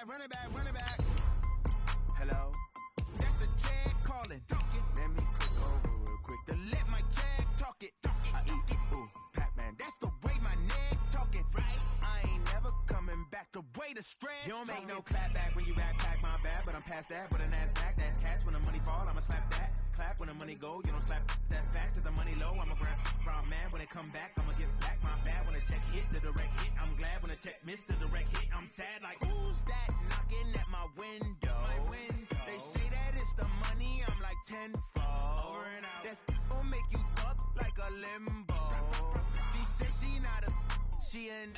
run it back. Hello? That's the Jag calling. Let me click over real quick to let my Jag talk it. I eat it, ooh, Pac-Man. That's the way my neck talking, right? I ain't never coming back the way the stretch. You don't make no clap back when you rap pack, my bad, but I'm past that. But a NASDAQ, that's cash. When the money fall, I'ma slap that. Clap when the money go, you don't slap. That's facts. If the money low, I'ma grab brown man. When it come back, I'ma get back my bad. When the check hit, the direct hit. I'm glad when the check missed the direct hit. I'm sad like, who's that knocking at my window? They say that it's the money, I'm like tenfold. Over and out. That's gon' make you up like a limbo. She said she not a, she an.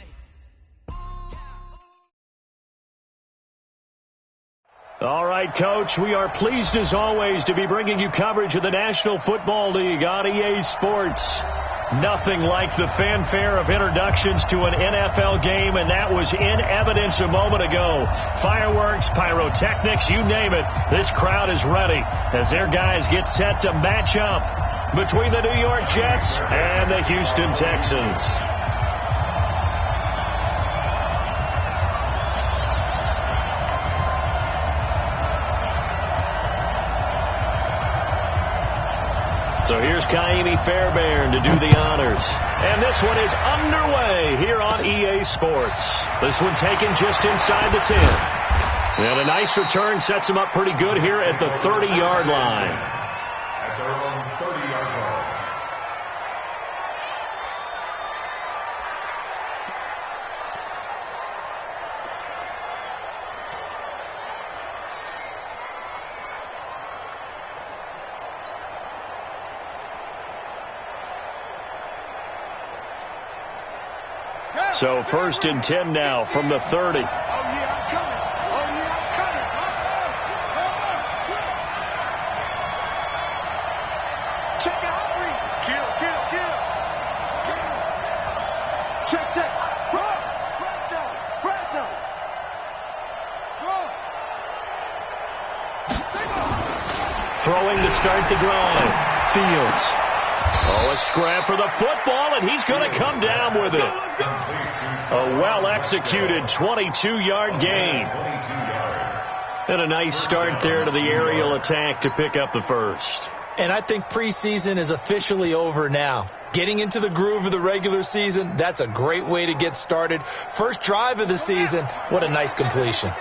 All right, Coach, we are pleased as always to be bringing you coverage of the National Football League on EA Sports. Nothing like the fanfare of introductions to an NFL game, and that was in evidence a moment ago. Fireworks, pyrotechnics, you name it. This crowd is ready as their guys get set to match up between the New York Jets and the Houston Texans. So here's Kaimi Fairbairn to do the honors. And this one is underway here on EA Sports. This one taken just inside the 10. And a nice return sets him up pretty good here at the 30-yard line. At their own 30-yard line. So 1st and 10 now from the 30. Oh, yeah, I'm coming. Oh, yeah, I'm coming. Check it out, Reed. Kill. Check. Fresno. Throwing to start the drive. Fields. Oh, a scrap for the football, and he's going to come down with it. A well-executed 22-yard gain. And a nice start there to the aerial attack to pick up the first. And I think preseason is officially over now. Getting into the groove of the regular season, that's a great way to get started. First drive of the season, what a nice completion.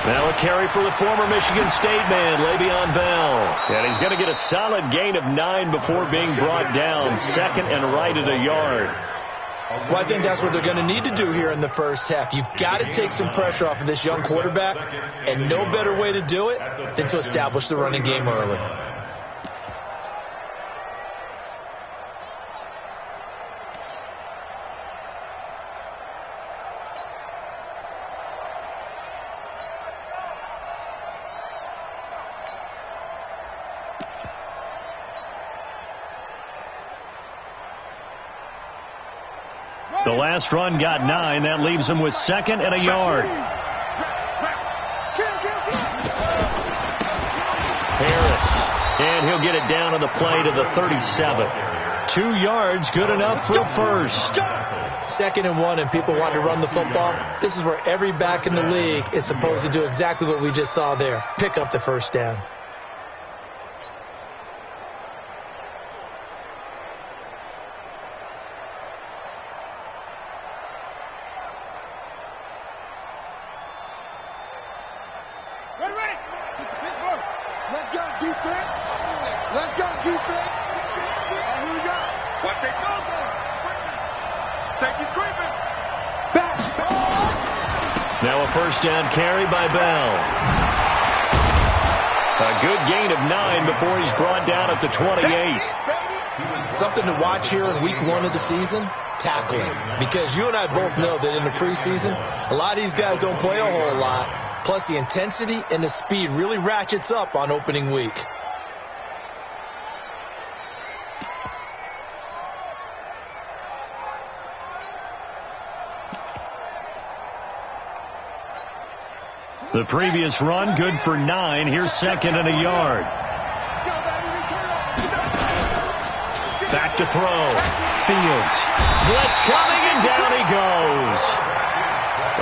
Now a carry for the former Michigan State man, Le'Veon Bell. And he's going to get a solid gain of 9 before being brought down. 2nd and right at a yard. Well, I think that's what they're going to need to do here in the first half. You've got to take some pressure off of this young quarterback, and no better way to do it than to establish the running game early. The last run got 9. That leaves him with 2nd and a yard. Harris. And he'll get it down on the play to the 37. 2 yards, good enough for a first. 2nd and 1, and people want to run the football. This is where every back in the league is supposed to do exactly what we just saw there. Pick up the first down. Now a first down carry by Bell. A good gain of 9 before he's brought down at the 28. Something to watch here in week 1 of the season, tackling. Because you and I both know that in the preseason, a lot of these guys don't play a whole lot. Plus the intensity and the speed really ratchets up on opening week. The previous run, good for 9. Here's second and a yard. Back to throw. Fields. Blitz coming, and down he goes.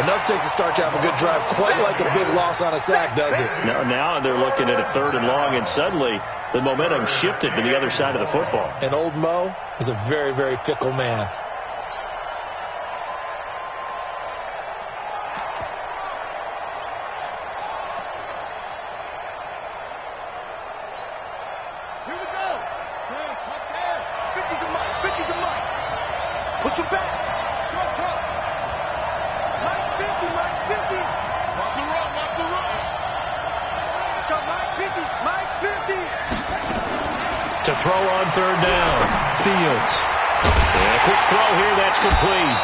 Enough takes a start to have a good drive. Quite like a big loss on a sack, does it? Now they're looking at a 3rd and long, and suddenly the momentum shifted to the other side of the football. And old Mo is a very, very fickle man. Push him back. Throw. Mike's 50. Watch the run. It's got Mike 50. To throw on 3rd down. Fields. And a quick throw here. That's complete.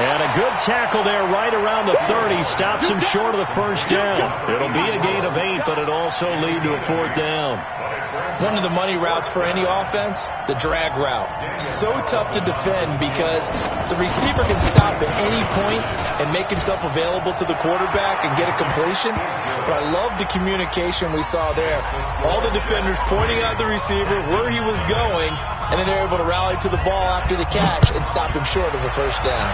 And a good tackle there right around the 30. Stops him short of the 1st down. It'll be a gain of 8, but it'll also lead to a 4th down. One of the money routes for any offense, the drag route. So tough to defend because the receiver can stop at any point and make himself available to the quarterback and get a completion. But I love the communication we saw there. All the defenders pointing out the receiver, where he was going, and then they're able to rally to the ball after the catch and stop him short of a 1st down.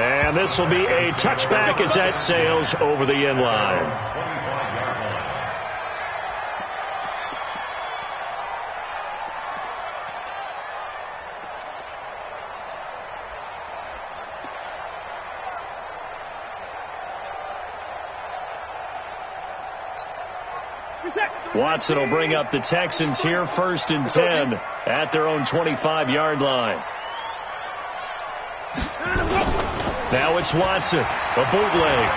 And this will be a touchback as that sails over the end line. Watson will bring up the Texans here, 1st and 10 at their own 25-yard line. Now it's Watson, a bootleg.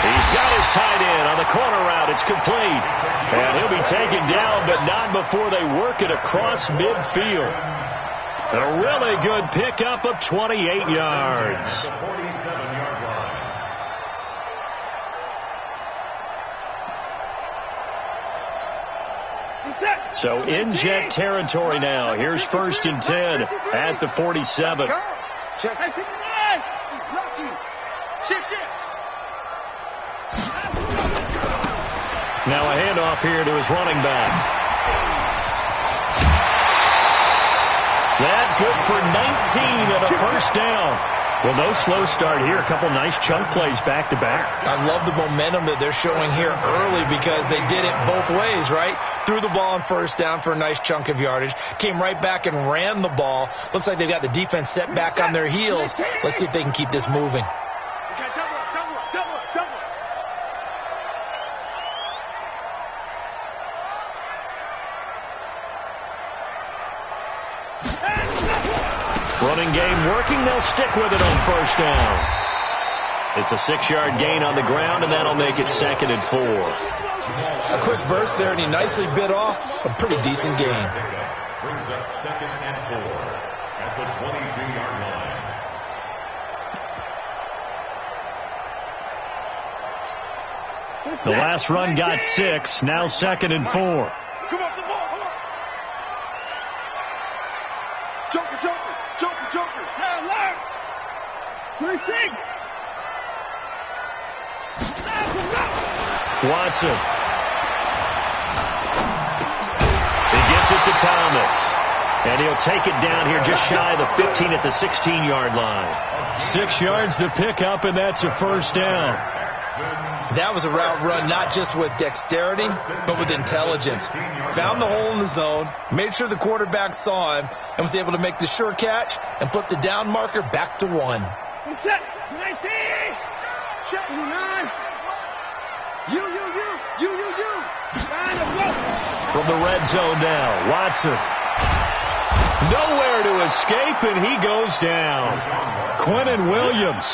He's got his tight end on the corner route. It's complete. And he'll be taken down, but not before they work it across midfield. A really good pickup of 28 yards. So in jet territory now. Here's 1st and 10 at the 47. Check. Hey, 59. Rocky. Shift. Now a handoff here to his running back. That good for 19 and a 1st down. Well, no slow start here. A couple nice chunk plays back-to-back. I love the momentum that they're showing here early because they did it both ways, right? Threw the ball on 1st down for a nice chunk of yardage. Came right back and ran the ball. Looks like they've got the defense set back on their heels. Let's see if they can keep this moving. Running game working. They'll stick with it on 1st down. It's a 6-yard gain on the ground, and that'll make it 2nd and 4. A quick burst there, and he nicely bit off a pretty decent gain. Brings up 2nd and 4 at the 22-yard line. The last run got 6. Now 2nd and 4. Come off the ball. Joker. Now left. 26. Watson. He gives it to Thomas. And he'll take it down here just shy of the 15 at the 16-yard line. 6 yards to pick up, and that's a 1st down. That was a route run not just with dexterity, but with intelligence. Found the hole in the zone, made sure the quarterback saw him, and was able to make the sure catch and flip the down marker back to 1. Set. 19. Check 9. You. From the red zone now, Watson. Nowhere to escape, and he goes down. Quentin Williams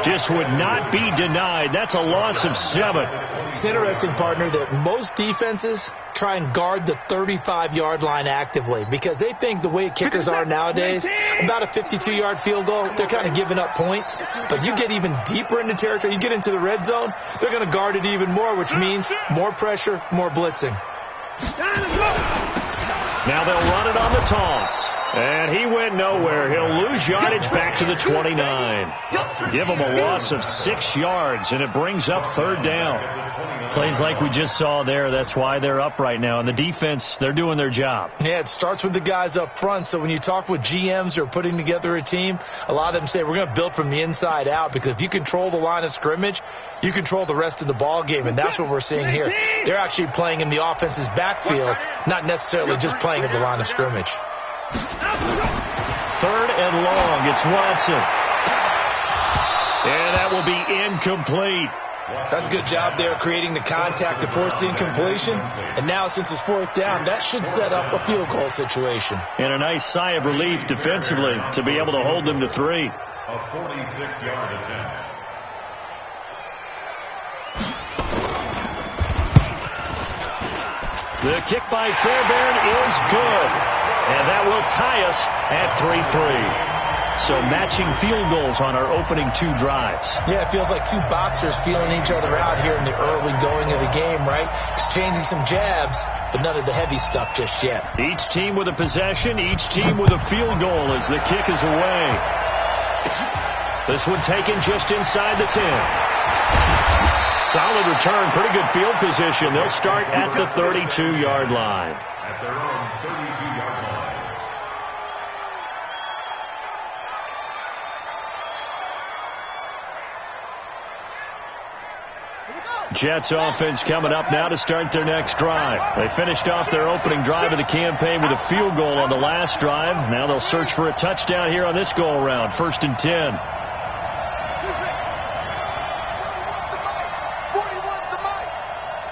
just would not be denied. That's a loss of 7. It's interesting, partner, that most defenses try and guard the 35-yard line actively because they think the way kickers are nowadays, about a 52-yard field goal, they're kind of giving up points. But you get even deeper into territory, you get into the red zone, they're going to guard it even more, which means more pressure, more blitzing. Now they'll run it on the toss. And he went nowhere. He'll lose yardage back to the 29. Give him a loss of 6 yards, and it brings up third down. Plays like we just saw there. That's why they're up right now. And the defense, they're doing their job. Yeah, it starts with the guys up front. So when you talk with GMs who are putting together a team, a lot of them say we're going to build from the inside out, because if you control the line of scrimmage, you control the rest of the ball game, and that's what we're seeing here. They're actually playing in the offense's backfield, not necessarily just playing at the line of scrimmage. Third and long. It's Watson. And that will be incomplete. That's a good job there creating the contact to force the incompletion. And now, since it's fourth down, that should set up a field goal situation. And a nice sigh of relief defensively to be able to hold them to 3. A 46-yard attempt. The kick by Fairbairn is good. And that will tie us at 3-3. So matching field goals on our opening 2 drives. Yeah, it feels like 2 boxers feeling each other out here in the early going of the game, right? Exchanging some jabs, but none of the heavy stuff just yet. Each team with a possession, each team with a field goal as the kick is away. This one taken just inside the 10. Solid return, pretty good field position. They'll start at the 32-yard line. At their own 32-yard line. Jets offense coming up now to start their next drive. They finished off their opening drive of the campaign with a field goal on the last drive. Now they'll search for a touchdown here on this go-around. 1st and 10.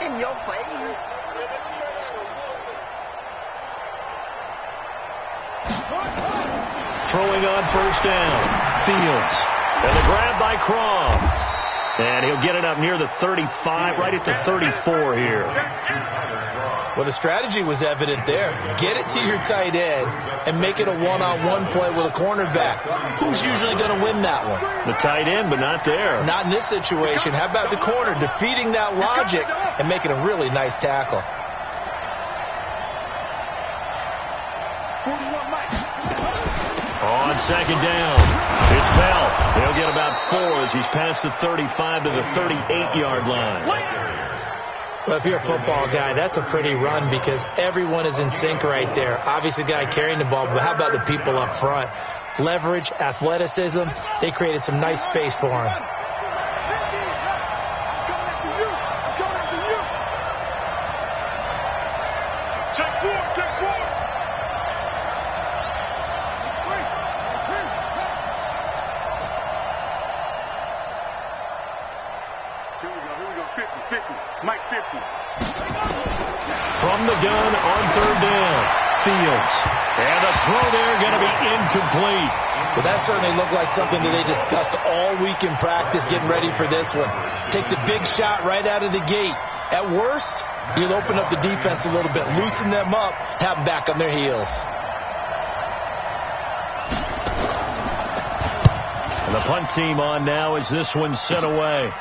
In your face. Throwing on 1st down. Fields. And the grab by Croft. And he'll get it up near the 35, right at the 34 here. Well, the strategy was evident there. Get it to your tight end and make it a one-on-one play with a cornerback. Who's usually going to win that one? The tight end, but not there. Not in this situation. How about the corner defeating that logic and making a really nice tackle? On 2nd down, it's Bell. He'll get about 4 as he's past the 35 to the 38-yard line. Well, if you're a football guy, that's a pretty run because everyone is in sync right there. Obviously, the guy carrying the ball, but how about the people up front? Leverage, athleticism, they created some nice space for him. From the gun on 3rd down, Fields. And the throw there going to be incomplete. Well, that certainly looked like something that they discussed all week in practice getting ready for this one. Take the big shot right out of the gate. At worst, you'll open up the defense a little bit, loosen them up, have them back on their heels. And the punt team on now as this one's sent away.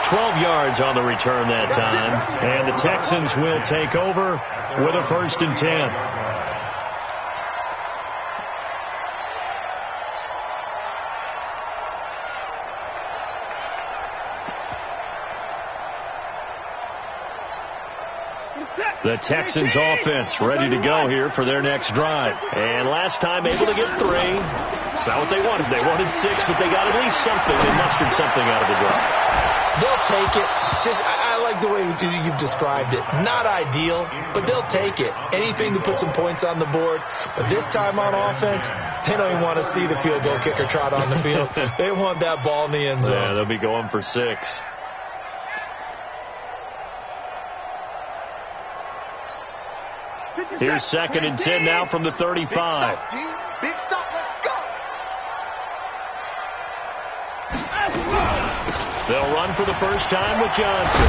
12 yards on the return that time. And the Texans will take over with a 1st and 10. The Texans offense ready to go here for their next drive. And last time able to get 3. It's not what they wanted. They wanted 6, but they got at least something. They mustered something out of the drive. They'll take it. I like the way you've described it. Not ideal, but they'll take it. Anything to put some points on the board. But this time on offense, they don't even want to see the field goal kicker trot on the field. They want that ball in the end zone. Yeah, they'll be going for 6. Here's 2nd and 10 now from the 35. Big stop, let's go. They'll run for the first time with Johnson.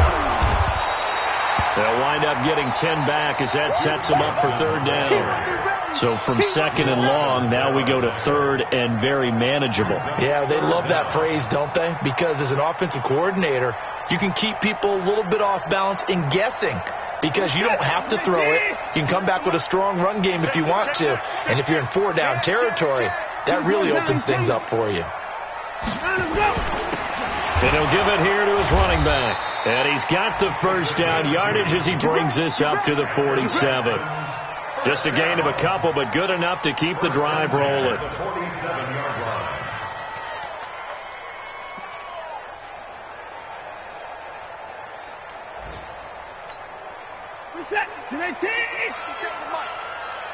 They'll wind up getting 10 back as that sets them up for 3rd down. So from 2nd and long, now we go to 3rd and very manageable. Yeah, they love that phrase, don't they? Because as an offensive coordinator, you can keep people a little bit off balance in guessing because you don't have to throw it. You can come back with a strong run game if you want to. And if you're in 4-down territory, that really opens things up for you. And he'll give it here to his running back. And he's got the first down yardage as he brings this up to the 47. Just a gain of a couple, but good enough to keep the drive rolling. The 47-yard line. Reset.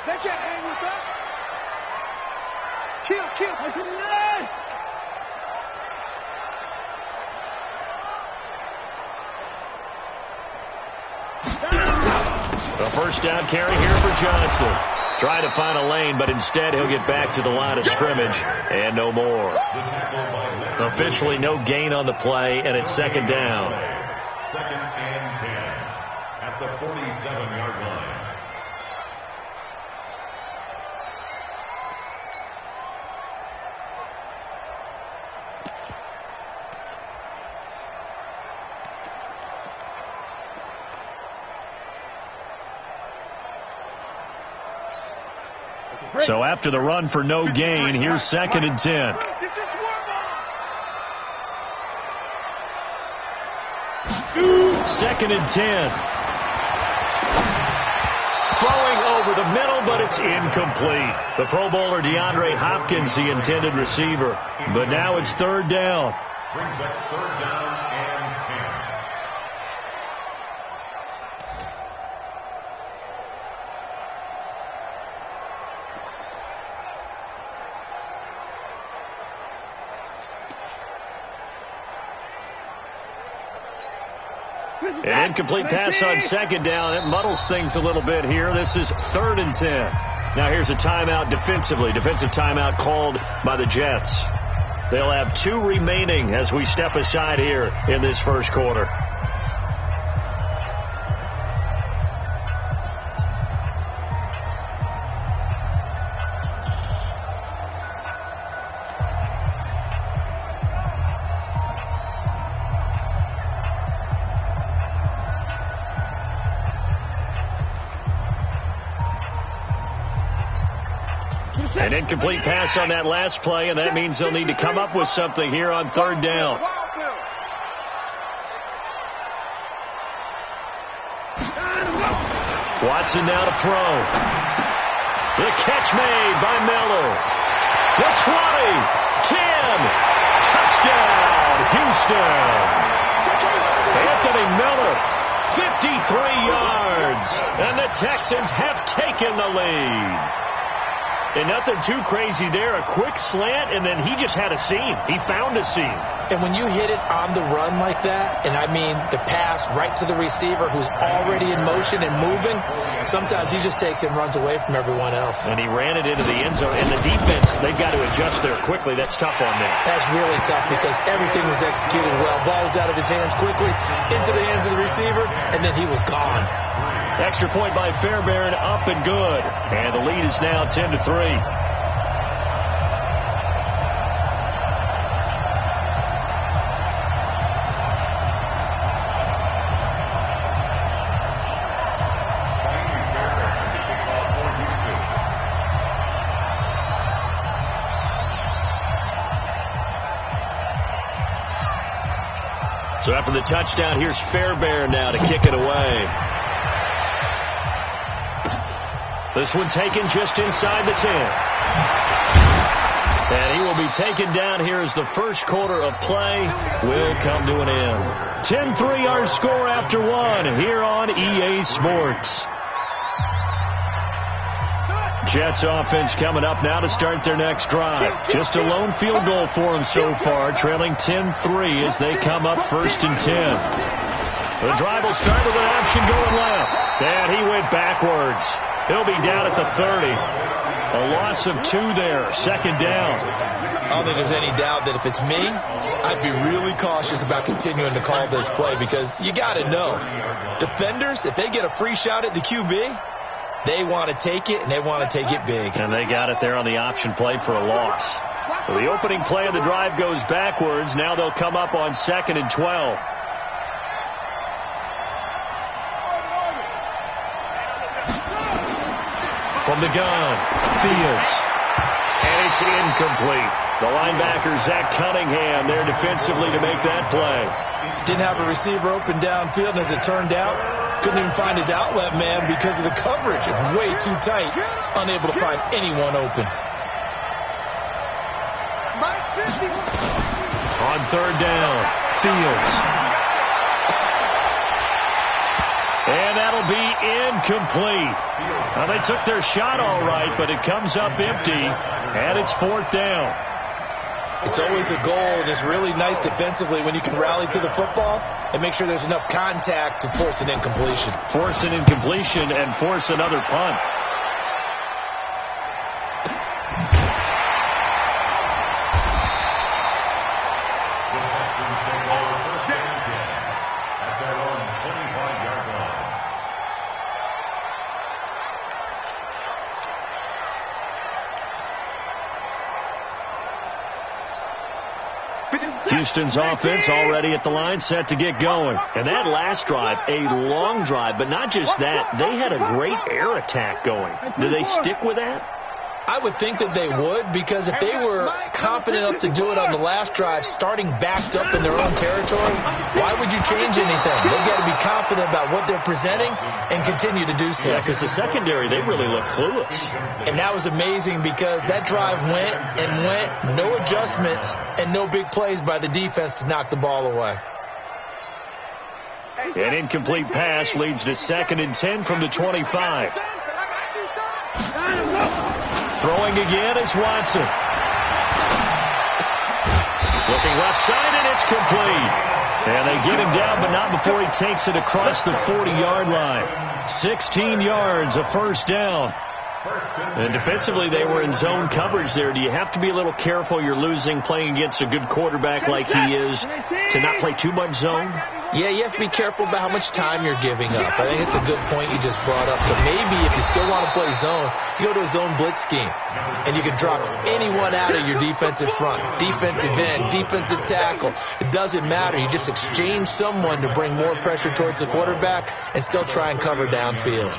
They can't hang with us. Kill. A first down carry here for Johnson. Trying to find a lane, but instead he'll get back to the line of scrimmage and no more. Officially no gain on the play, and it's second down. Second and 10 at the 47-yard line. So after the run for no gain, here's second and 10. Second and 10. Throwing over the middle, but it's incomplete. The Pro Bowler DeAndre Hopkins, the intended receiver. But now it's third down. Brings up third down and 10. An incomplete pass on second down. It muddles things a little bit here. This is third and 10. Now here's a timeout defensively. Defensive timeout called by the Jets. They'll have 2 remaining as we step aside here in this first quarter. An incomplete pass on that last play, and that means they'll need to come up with something here on third down. Watson now to throw. The catch made by Miller. The 20, 10, touchdown, Houston. Anthony Miller, 53 yards, and the Texans have taken the lead. And nothing too crazy there. A quick slant, and then he just had a seam. He found a seam. And when you hit it on the run like that, and I mean the pass right to the receiver who's already in motion and moving, sometimes he just takes it and runs away from everyone else. And he ran it into the end zone. And the defense, they've got to adjust there quickly. That's tough on them. That's really tough because everything was executed well. Ball was out of his hands quickly, into the hands of the receiver, and then he was gone. Extra point by Fairbairn, up and good. And the lead is now 10-3. So after the touchdown, here's Fairbairn now to kick it away. This one taken just inside the 10. And he will be taken down here as the first quarter of play will come to an end. 10-3 our score after one here on EA Sports. Jets offense coming up now to start their next drive. Just a lone field goal for them so far, trailing 10-3 as they come up first and 10. The drive will start with an option going left. And he went backwards. He'll be down at the 30. A loss of 2 there. Second down. I don't think there's any doubt that if it's me, I'd be really cautious about continuing to call this play because you got to know. Defenders, if they get a free shot at the QB, they want to take it, and they want to take it big. And they got it there on the option play for a loss. So the opening play of the drive goes backwards. Now they'll come up on 2nd and 12. From the gun, Fields. And it's incomplete. The linebacker, Zach Cunningham, there defensively to make that play. Didn't have a receiver open downfield, and as it turned out, couldn't even find his outlet man because of the coverage. It's way too tight, unable to find anyone open. On third down, Fields. And that'll be incomplete. Now, they took their shot all right, but it comes up empty, and it's fourth down. It's always a goal, and it's really nice defensively when you can rally to the football and make sure there's enough contact to force an incompletion. Force an incompletion and force another punt. Houston's offense already at the line, set to get going. And that last drive, a long drive, but not just that. They had a great air attack going. Do they stick with that? I would think that they would, because if they were confident enough to do it on the last drive, starting backed up in their own territory, why would you change anything? They've got to be confident about what they're presenting and continue to do so. Yeah, because the secondary, they really look clueless. And that was amazing because that drive went and went, no adjustments and no big plays by the defense to knock the ball away. An incomplete pass leads to 2nd and 10 from the 25. Throwing again is Watson. Looking left side, and it's complete. And they get him down, but not before he takes it across the 40-yard line. 16 yards, a first down. And defensively, they were in zone coverage there. Do you have to be a little careful? You're losing playing against a good quarterback like he is to not play too much zone? Yeah, you have to be careful about how much time you're giving up. I think it's a good point you just brought up. So maybe if you still want to play zone, you go to a zone blitz scheme. And you can drop anyone out of your defensive front. Defensive end, defensive tackle. It doesn't matter. You just exchange someone to bring more pressure towards the quarterback and still try and cover downfield.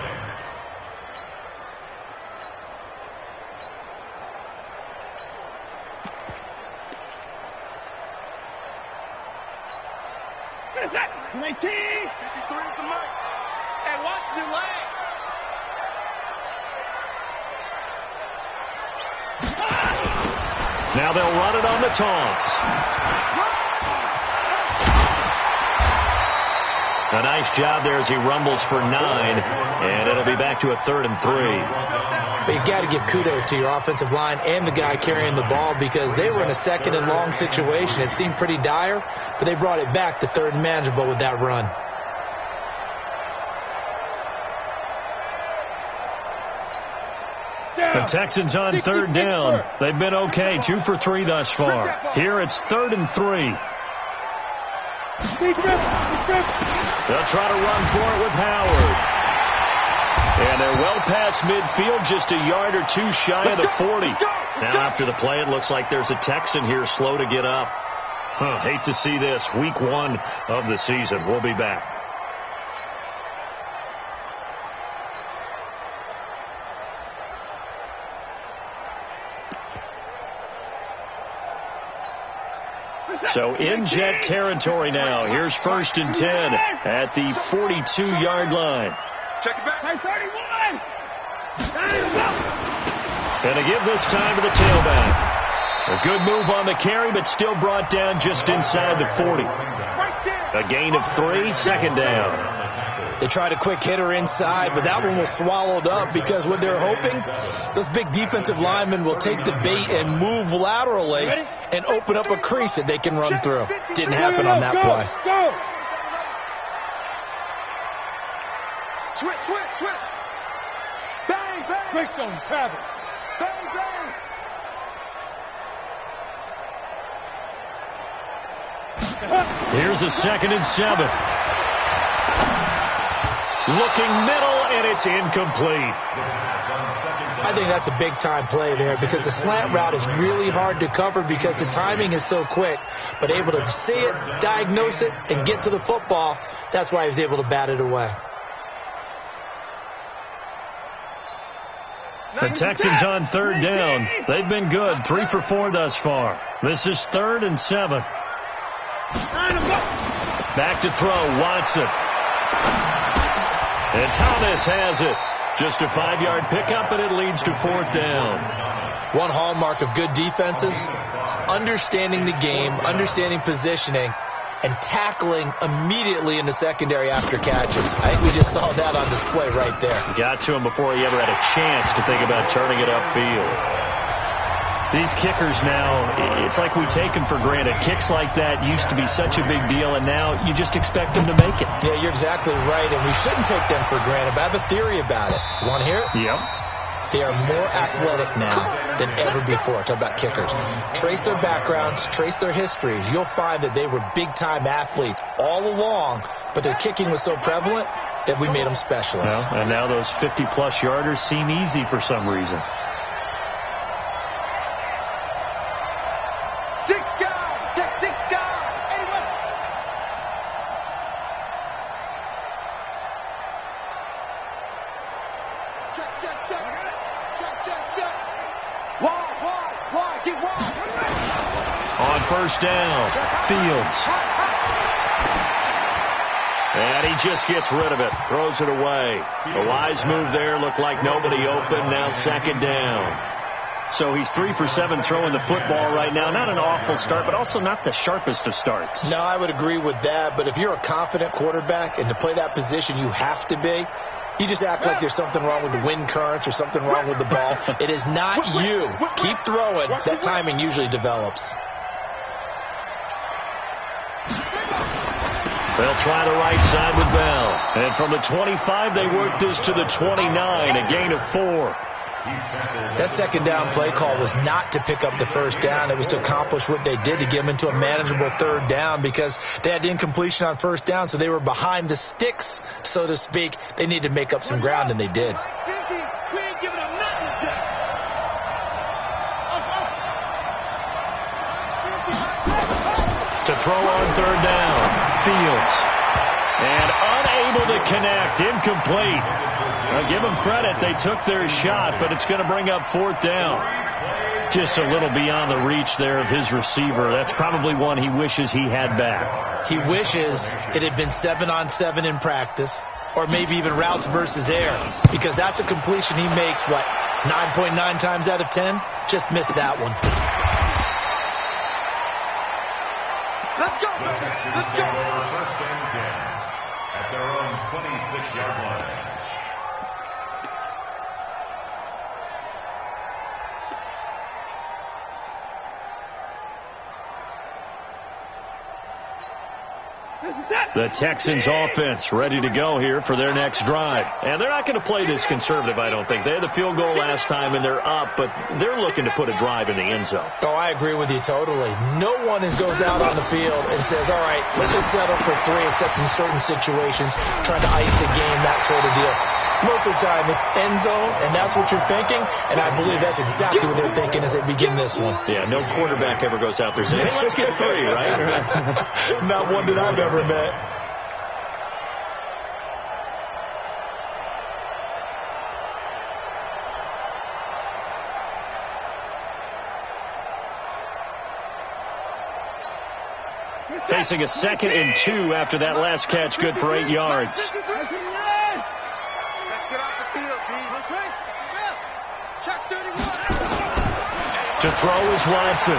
Now they'll run it on the taunts. A nice job there as he rumbles for 9, and it'll be back to a 3rd and 3. But you got to give kudos to your offensive line and the guy carrying the ball because they were in a 2nd and long situation. It seemed pretty dire, but they brought it back to 3rd and manageable with that run. The Texans on 3rd down. They've been okay, 2 for 3 thus far. Here it's 3rd and 3. They'll try to run for it with Howard. And they're well past midfield, just a yard or 2 shy of the 40. Now after the play, it looks like there's a Texan here slow to get up. Hate to see this. Week 1 of the season. We'll be back. So in Jet territory now. Here's 1st and 10 at the 42-yard line. Check it back. 31. And they give this time to the tailback. A good move on the carry, but still brought down just inside the 40. A gain of 3, 2nd down. They tried a quick hitter inside, but that one was swallowed up because what they're hoping, those big defensive linemen will take the bait and move laterally and open up a crease that they can run through. Didn't happen on that play. Switch. Bang. Switch on Travis. Bang. Here's a 2nd and 7. Looking middle, and it's incomplete. I think that's a big-time play there because the slant route is really hard to cover because the timing is so quick. But able to see it, diagnose it, and get to the football, that's why he was able to bat it away. The Texans on third down. They've been good, 3 for 4 thus far. This is 3rd and 7. Back to throw, Watson. And Thomas has it. Just a 5-yard pickup, and it leads to 4th down. One hallmark of good defenses is understanding the game, understanding positioning, and tackling immediately in the secondary after catches. I think we just saw that on display right there. Got to him before he ever had a chance to think about turning it upfield. These kickers now, it's like we take them for granted. Kicks like that used to be such a big deal, and now you just expect them to make it. Yeah, you're exactly right, and we shouldn't take them for granted, but I have a theory about it. You want to hear it? Yep. They are more athletic now than ever before. Talk about kickers. Trace their backgrounds, trace their histories. You'll find that they were big-time athletes all along, but their kicking was so prevalent that we made them specialists. Well, and now those 50-plus yarders seem easy for some reason. On first down, Fields. And he just gets rid of it, throws it away. A wise move there, looked like nobody open, now 2nd down. So he's 3 for 7 throwing the football right now. Not an awful start, but also not the sharpest of starts. No, I would agree with that, but if you're a confident quarterback and to play that position you have to be, you just act like there's something wrong with the wind currents or something wrong with the ball. It is not you. Keep throwing. That timing usually develops. They'll try the right side with Bell. And from the 25, they work this to the 29, a gain of 4. That 2nd down play call was not to pick up the 1st down. It was to accomplish what they did, to get them into a manageable 3rd down, because they had incompletion on 1st down, so they were behind the sticks, so to speak. They needed to make up some ground, and they did. To throw on 3rd down, Fields. And unable to connect, incomplete. Now, give them credit, they took their shot, but it's going to bring up 4th down. Just a little beyond the reach there of his receiver. That's probably one he wishes he had back. He wishes it had been 7-on-7 in practice, or maybe even routes versus air, because that's a completion he makes, 9.9 times out of 10? Just missed that one. Let's go, baby. Let's go. 1st and 10 at their own 26-yard line. The Texans offense ready to go here for their next drive. And they're not going to play this conservative, I don't think. They had the field goal last time, and they're up, but they're looking to put a drive in the end zone. Oh, I agree with you totally. No one goes out on the field and says, all right, let's just settle for 3, except in certain situations, trying to ice a game, that sort of deal. Most of the time, it's end zone, and that's what you're thinking, and I believe that's exactly what they're thinking as they begin this one. Yeah, no quarterback ever goes out there saying, hey, let's get 3, right? Not one that I've ever met. Facing a 2nd and 2 after that last catch, good for 8 yards. Let's get off the field, D. Check 31. To throw is Watson.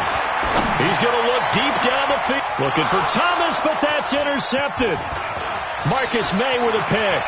He's going to look deep down the field. Looking for Thomas, but that's intercepted. Marcus May with a pick.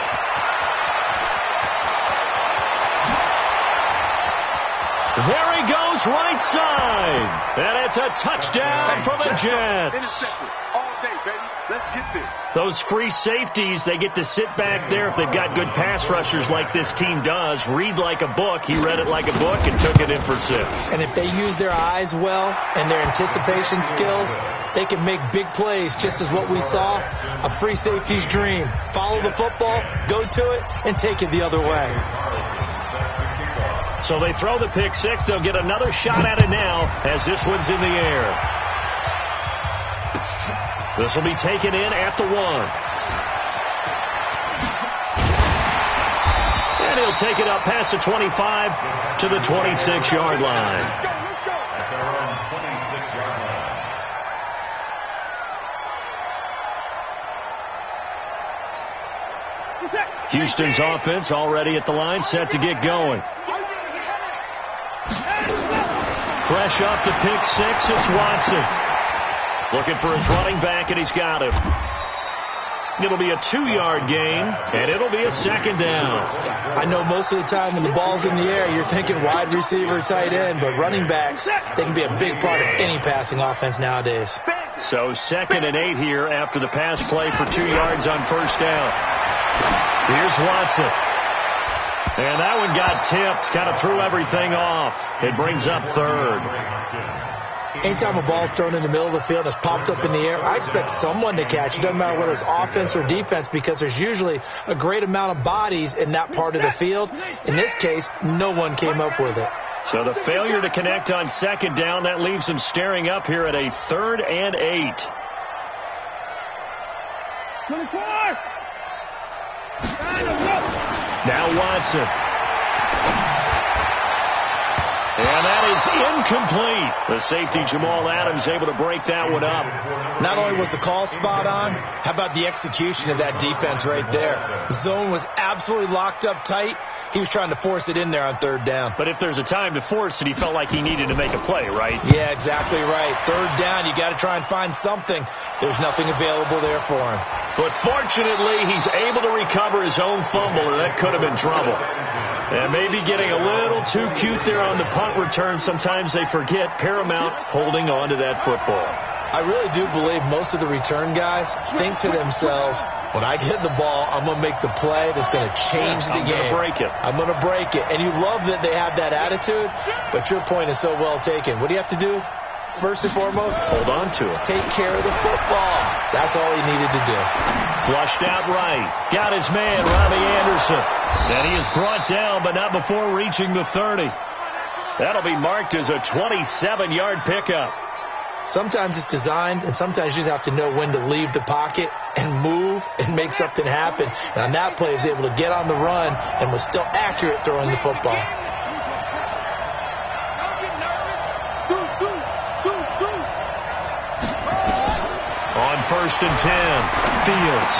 There he goes, right side. And it's a touchdown for the Jets. Interception all day, baby. Let's get this. Those free safeties, they get to sit back there if they've got good pass rushers like this team does. Read like a book. He read it like a book and took it in for 6. And if they use their eyes well and their anticipation skills, they can make big plays, just as what we saw, a free safety's dream. Follow the football, go to it, and take it the other way. So they throw the pick 6. They'll get another shot at it now as this one's in the air. This will be taken in at the 1. And He'll take it up past the 25 to the 26-yard line. At their own 26-yard line. Houston's offense already at the line, set to get going. Fresh off the pick six, it's Watson. Looking for his running back, and he's got him. It'll be a 2-yard gain, and it'll be a second down. I know most of the time when the ball's in the air, you're thinking wide receiver, tight end, but running backs, they can be a big part of any passing offense nowadays. So 2nd and 8 here after the pass play for 2 yards on first down. Here's Watson. And that one got tipped, kind of threw everything off. It brings up 3rd. Anytime a ball's thrown in the middle of the field that's popped up in the air, I expect someone to catch. It doesn't matter whether it's offense or defense, because there's usually a great amount of bodies in that part of the field. In this case, no one came up with it. So the failure to connect on 2nd down, that leaves them staring up here at a 3rd and 8. 24! Now Watson. And that is incomplete. The safety, Jamal Adams, able to break that one up. Not only was the call spot on, how about the execution of that defense right there? The zone was absolutely locked up tight. He was trying to force it in there on 3rd down. But if there's a time to force it, he felt like he needed to make a play, right? Yeah, exactly right. 3rd down, you got to try and find something. There's nothing available there for him. But fortunately, he's able to recover his own fumble, or that could have been trouble. And maybe getting a little too cute there on the punt return. Sometimes they forget Paramount holding on to that football. I really do believe most of the return guys think to themselves, when I get the ball, I'm going to make the play that's going to change the game. I'm going to break it. And you love that they have that attitude, but your point is so well taken. What do you have to do? First and foremost, hold on to it. Take care of the football. That's all he needed to do. Flushed out right. Got his man, Robbie Anderson. And he is brought down, but not before reaching the 30. That'll be marked as a 27-yard pickup. Sometimes it's designed, and sometimes you just have to know when to leave the pocket and move and make something happen. And on that play, he was able to get on the run and was still accurate throwing the football. On 1st and 10, Fields.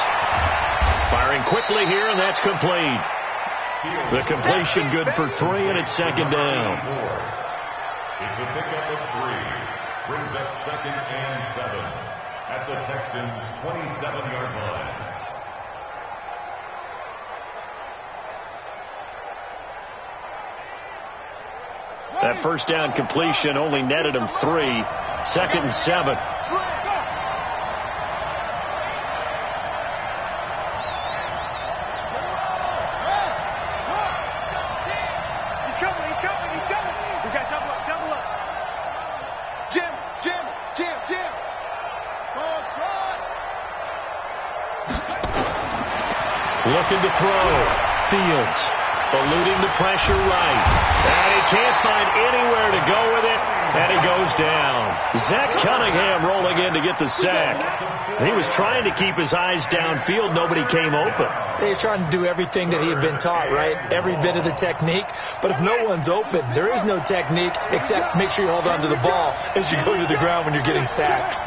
Firing quickly here, and that's complete. The completion good for 3, and it's 2nd down. It's a pickup of 3. Brings up 2nd and 7 at the Texans' 27-yard line. That first down completion only netted him 3. 2nd and 7. Looking to throw. Fields eluding the pressure right. And he can't find anywhere to go with it. And he goes down. Zach Cunningham rolling in to get the sack. He was trying to keep his eyes downfield. Nobody came open. He was trying to do everything that he had been taught, right? Every bit of the technique. But if no one's open, there is no technique except make sure you hold on to the ball as you go to the ground when you're getting sacked.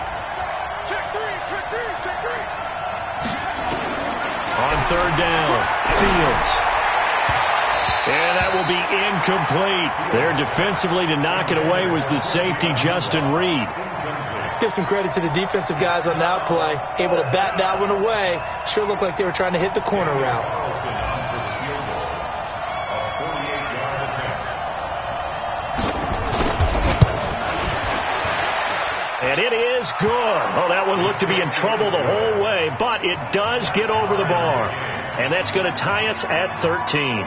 On 3rd down, Fields. And that will be incomplete. There defensively to knock it away was the safety, Justin Reed. Let's give some credit to the defensive guys on that play. Able to bat that one away. Sure looked like they were trying to hit the corner route. And it is good. Oh, that one looked to be in trouble the whole way, but it does get over the bar. And that's going to tie us at 13.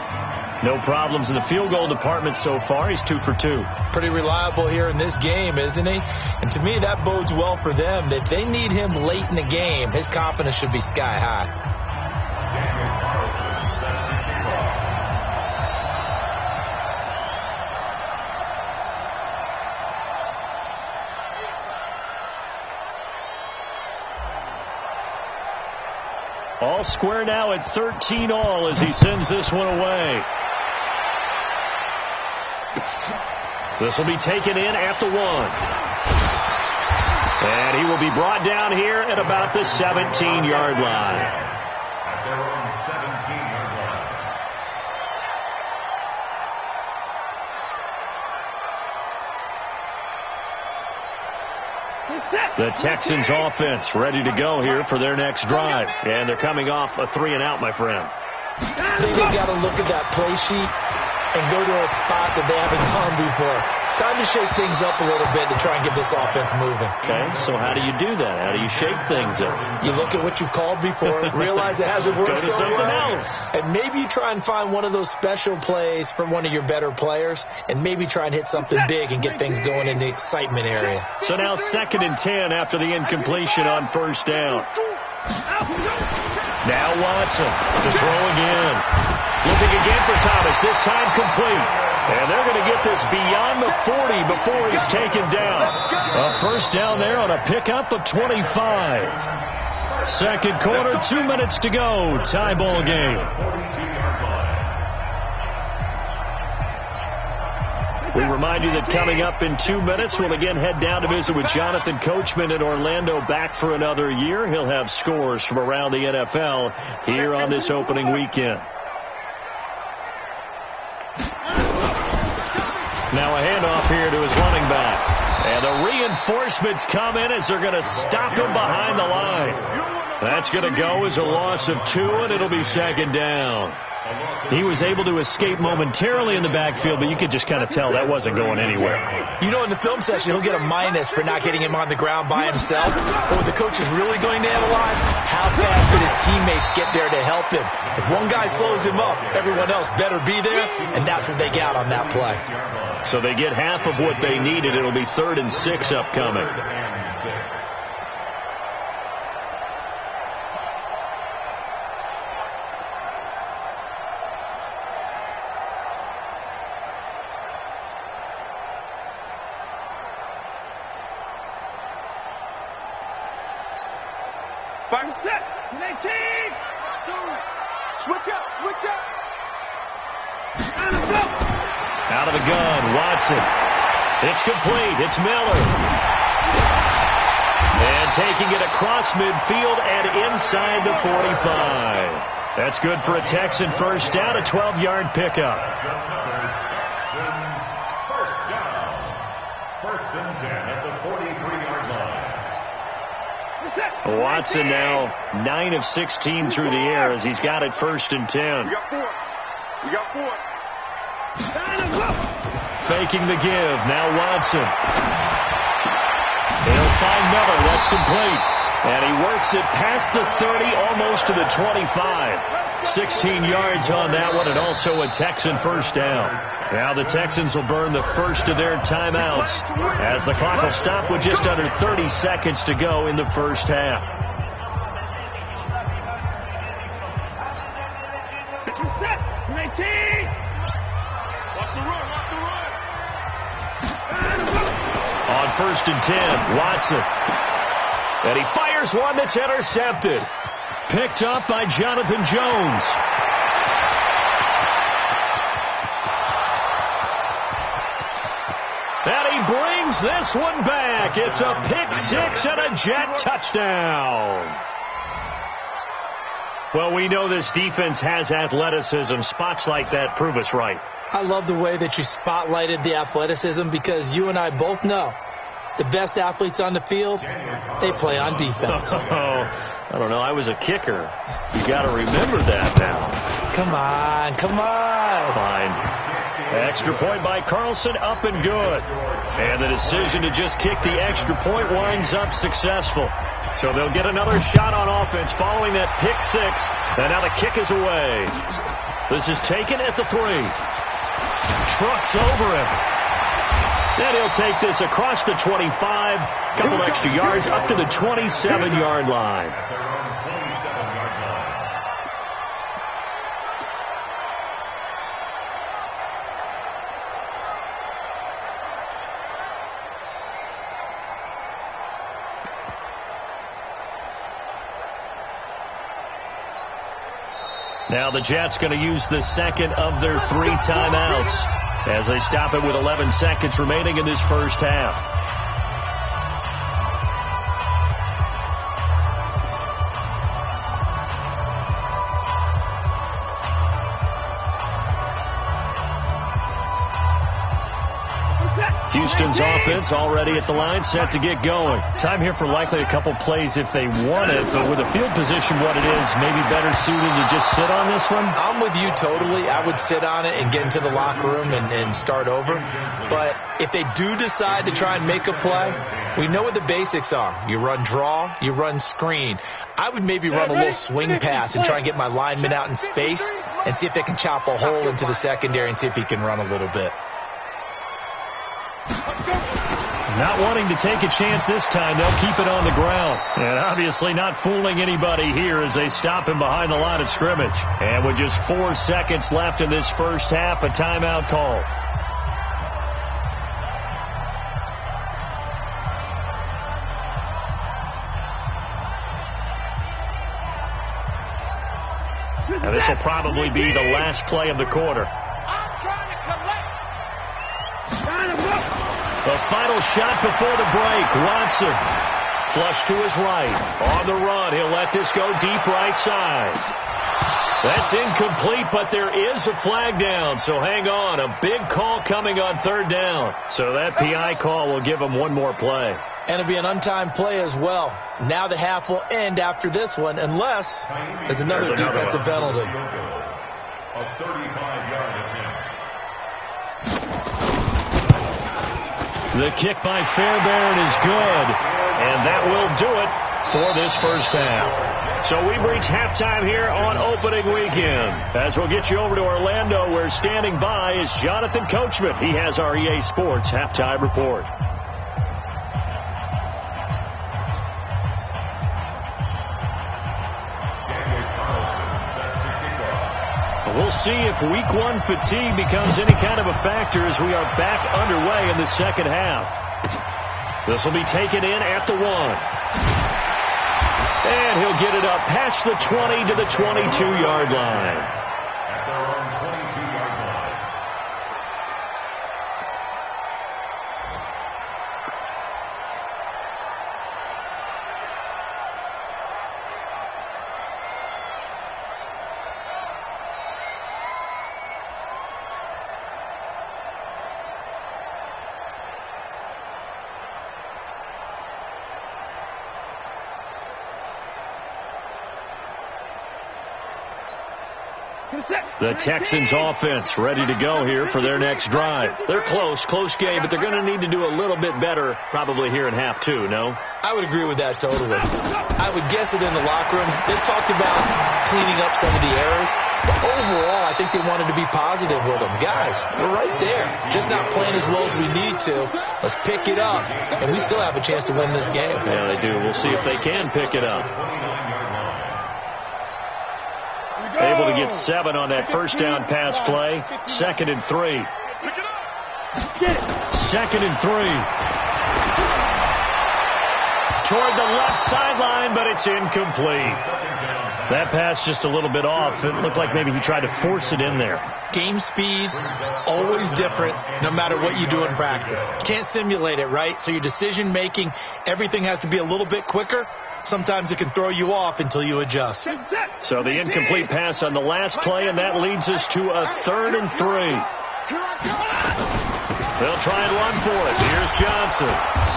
No problems in the field goal department so far. He's 2 for 2. Pretty reliable here in this game, isn't he? And to me, that bodes well for them. If they need him late in the game, his confidence should be sky high. All square now at 13 all as he sends this one away. This will be taken in at the 1. And he will be brought down here at about the 17-yard line. At their own 17-yard line. The Texans offense ready to go here for their next drive. And they're coming off a 3-and-out, my friend. I think they've got to look at that play sheet and go to a spot that they haven't gone before. Time to shake things up a little bit to try and get this offense moving. Okay, so how do you do that? How do you shake things up? You look at what you've called before, realize it hasn't worked Go to so something well, else. and maybe you try and find one of those special plays from one of your better players, and maybe try and hit something big and get things going in the excitement area. So now 2nd and 10 after the incompletion on 1st down. Now Watson to throw again. Looking again for Thomas, this time complete. And they're going to get this beyond the 40 before he's taken down. A 1st down there on a pickup of 25. 2nd quarter, 2 minutes to go. Tie ball game. We remind you that coming up in 2 minutes, we'll again head down to visit with Jonathan Coachman in Orlando, back for another year. He'll have scores from around the NFL here on this opening weekend. Now a handoff here to his running back. And the reinforcements come in as they're going to stop him behind the line. That's going to go as a loss of 2, and it'll be 2nd down. He was able to escape momentarily in the backfield, but you could just kind of tell that wasn't going anywhere. You know, in the film session, he'll get a minus for not getting him on the ground by himself. But what the coach is really going to analyze, how fast did his teammates get there to help him? If one guy slows him up, everyone else better be there, and that's what they got on that play. So they get half of what they needed. It'll be 3rd and 6 upcoming. Set. 19. Switch up. Out of the gun, Watson. It's complete. It's Miller. And taking it across midfield and inside the 45. That's good for a Texan 1st down, a 12-yard pickup. First down. 1st and 10 at the 43-yard line. Watson now 9 of 16 through the air as he's got it 1st and 10. We got 4. Faking the give. Now Watson. He'll find Miller. That's complete. And he works it past the 30, almost to the 25. 16 yards on that one, and also a Texan 1st down. Now the Texans will burn the first of their timeouts as the clock will stop with just under 30 seconds to go in the 1st half. On 1st and 10, Watson. And he fires one that's intercepted. Picked up by Jonathan Jones. And he brings this one back. It's a pick 6 and a Jet touchdown. Well, we know this defense has athleticism. Spots like that prove us right. I love the way that you spotlighted the athleticism, because you and I both know the best athletes on the field, they play on defense. I don't know. I was a kicker. You got to remember that now. Come on. Fine. Extra point by Carlson, up and good. And the decision to just kick the extra point winds up successful. So they'll get another shot on offense following that pick 6. And now the kick is away. This is taken at the 3. Trucks over him. Then he'll take this across the 25. Couple extra yards up to the 27-yard line. Now the Jets going to use the second of their 3 timeouts as they stop it with 11 seconds remaining in this first half. Houston's offense already at the line, set to get going. Time here for likely a couple plays if they want it, but with the field position what it is, maybe better suited to just sit on this one? I'm with you totally. I would sit on it and get into the locker room and start over. But if they do decide to try and make a play, we know what the basics are. You run draw, you run screen. I would maybe run a little swing pass and try and get my lineman out in space and see if they can chop a hole into the secondary and see if he can run a little bit. Not wanting to take a chance this time, they'll keep it on the ground. And obviously not fooling anybody here as they stop him behind the line of scrimmage. And with just 4 seconds left in this first half, a timeout call. Now this will probably be the last play of the quarter. The final shot before the break. Watson, flush to his right. On the run, he'll let this go deep right side. That's incomplete, but there is a flag down, so hang on. A big call coming on 3rd down. So that PI call will give him one more play. And it'll be an untimed play as well. Now the half will end after this one, unless there's another defensive penalty. A 35-yard attempt. The kick by Fairbairn is good, and that will do it for this first half. So we've reached halftime here on opening weekend. As we'll get you over to Orlando, where standing by is Jonathan Coachman. He has our EA Sports halftime report. We'll see if week 1 fatigue becomes any kind of a factor as we are back underway in the second half. This will be taken in at the 1. And he'll get it up past the 20 to the 22-yard line. At their own 22-yard line. The Texans offense ready to go here for their next drive. They're close game, but they're going to need to do a little bit better probably here in half 2, no? I would agree with that totally. I would guess it in the locker room. They've talked about cleaning up some of the errors, but overall I think they wanted to be positive with them. Guys, we're right there. Just not playing as well as we need to. Let's pick it up, and we still have a chance to win this game. Yeah, they do. We'll see if they can pick it up. Able to get 7 on that first down pass play. 2nd and 3. 2nd and 3. Toward the left sideline, but it's incomplete. That pass just a little bit off. It looked like maybe he tried to force it in there. Game speed, always different, no matter what you do in practice. Can't simulate it, right? So your decision-making, everything has to be a little bit quicker. Sometimes it can throw you off until you adjust. So the incomplete pass on the last play, and that leads us to a 3rd and 3. They'll try and run for it. Here's Johnson.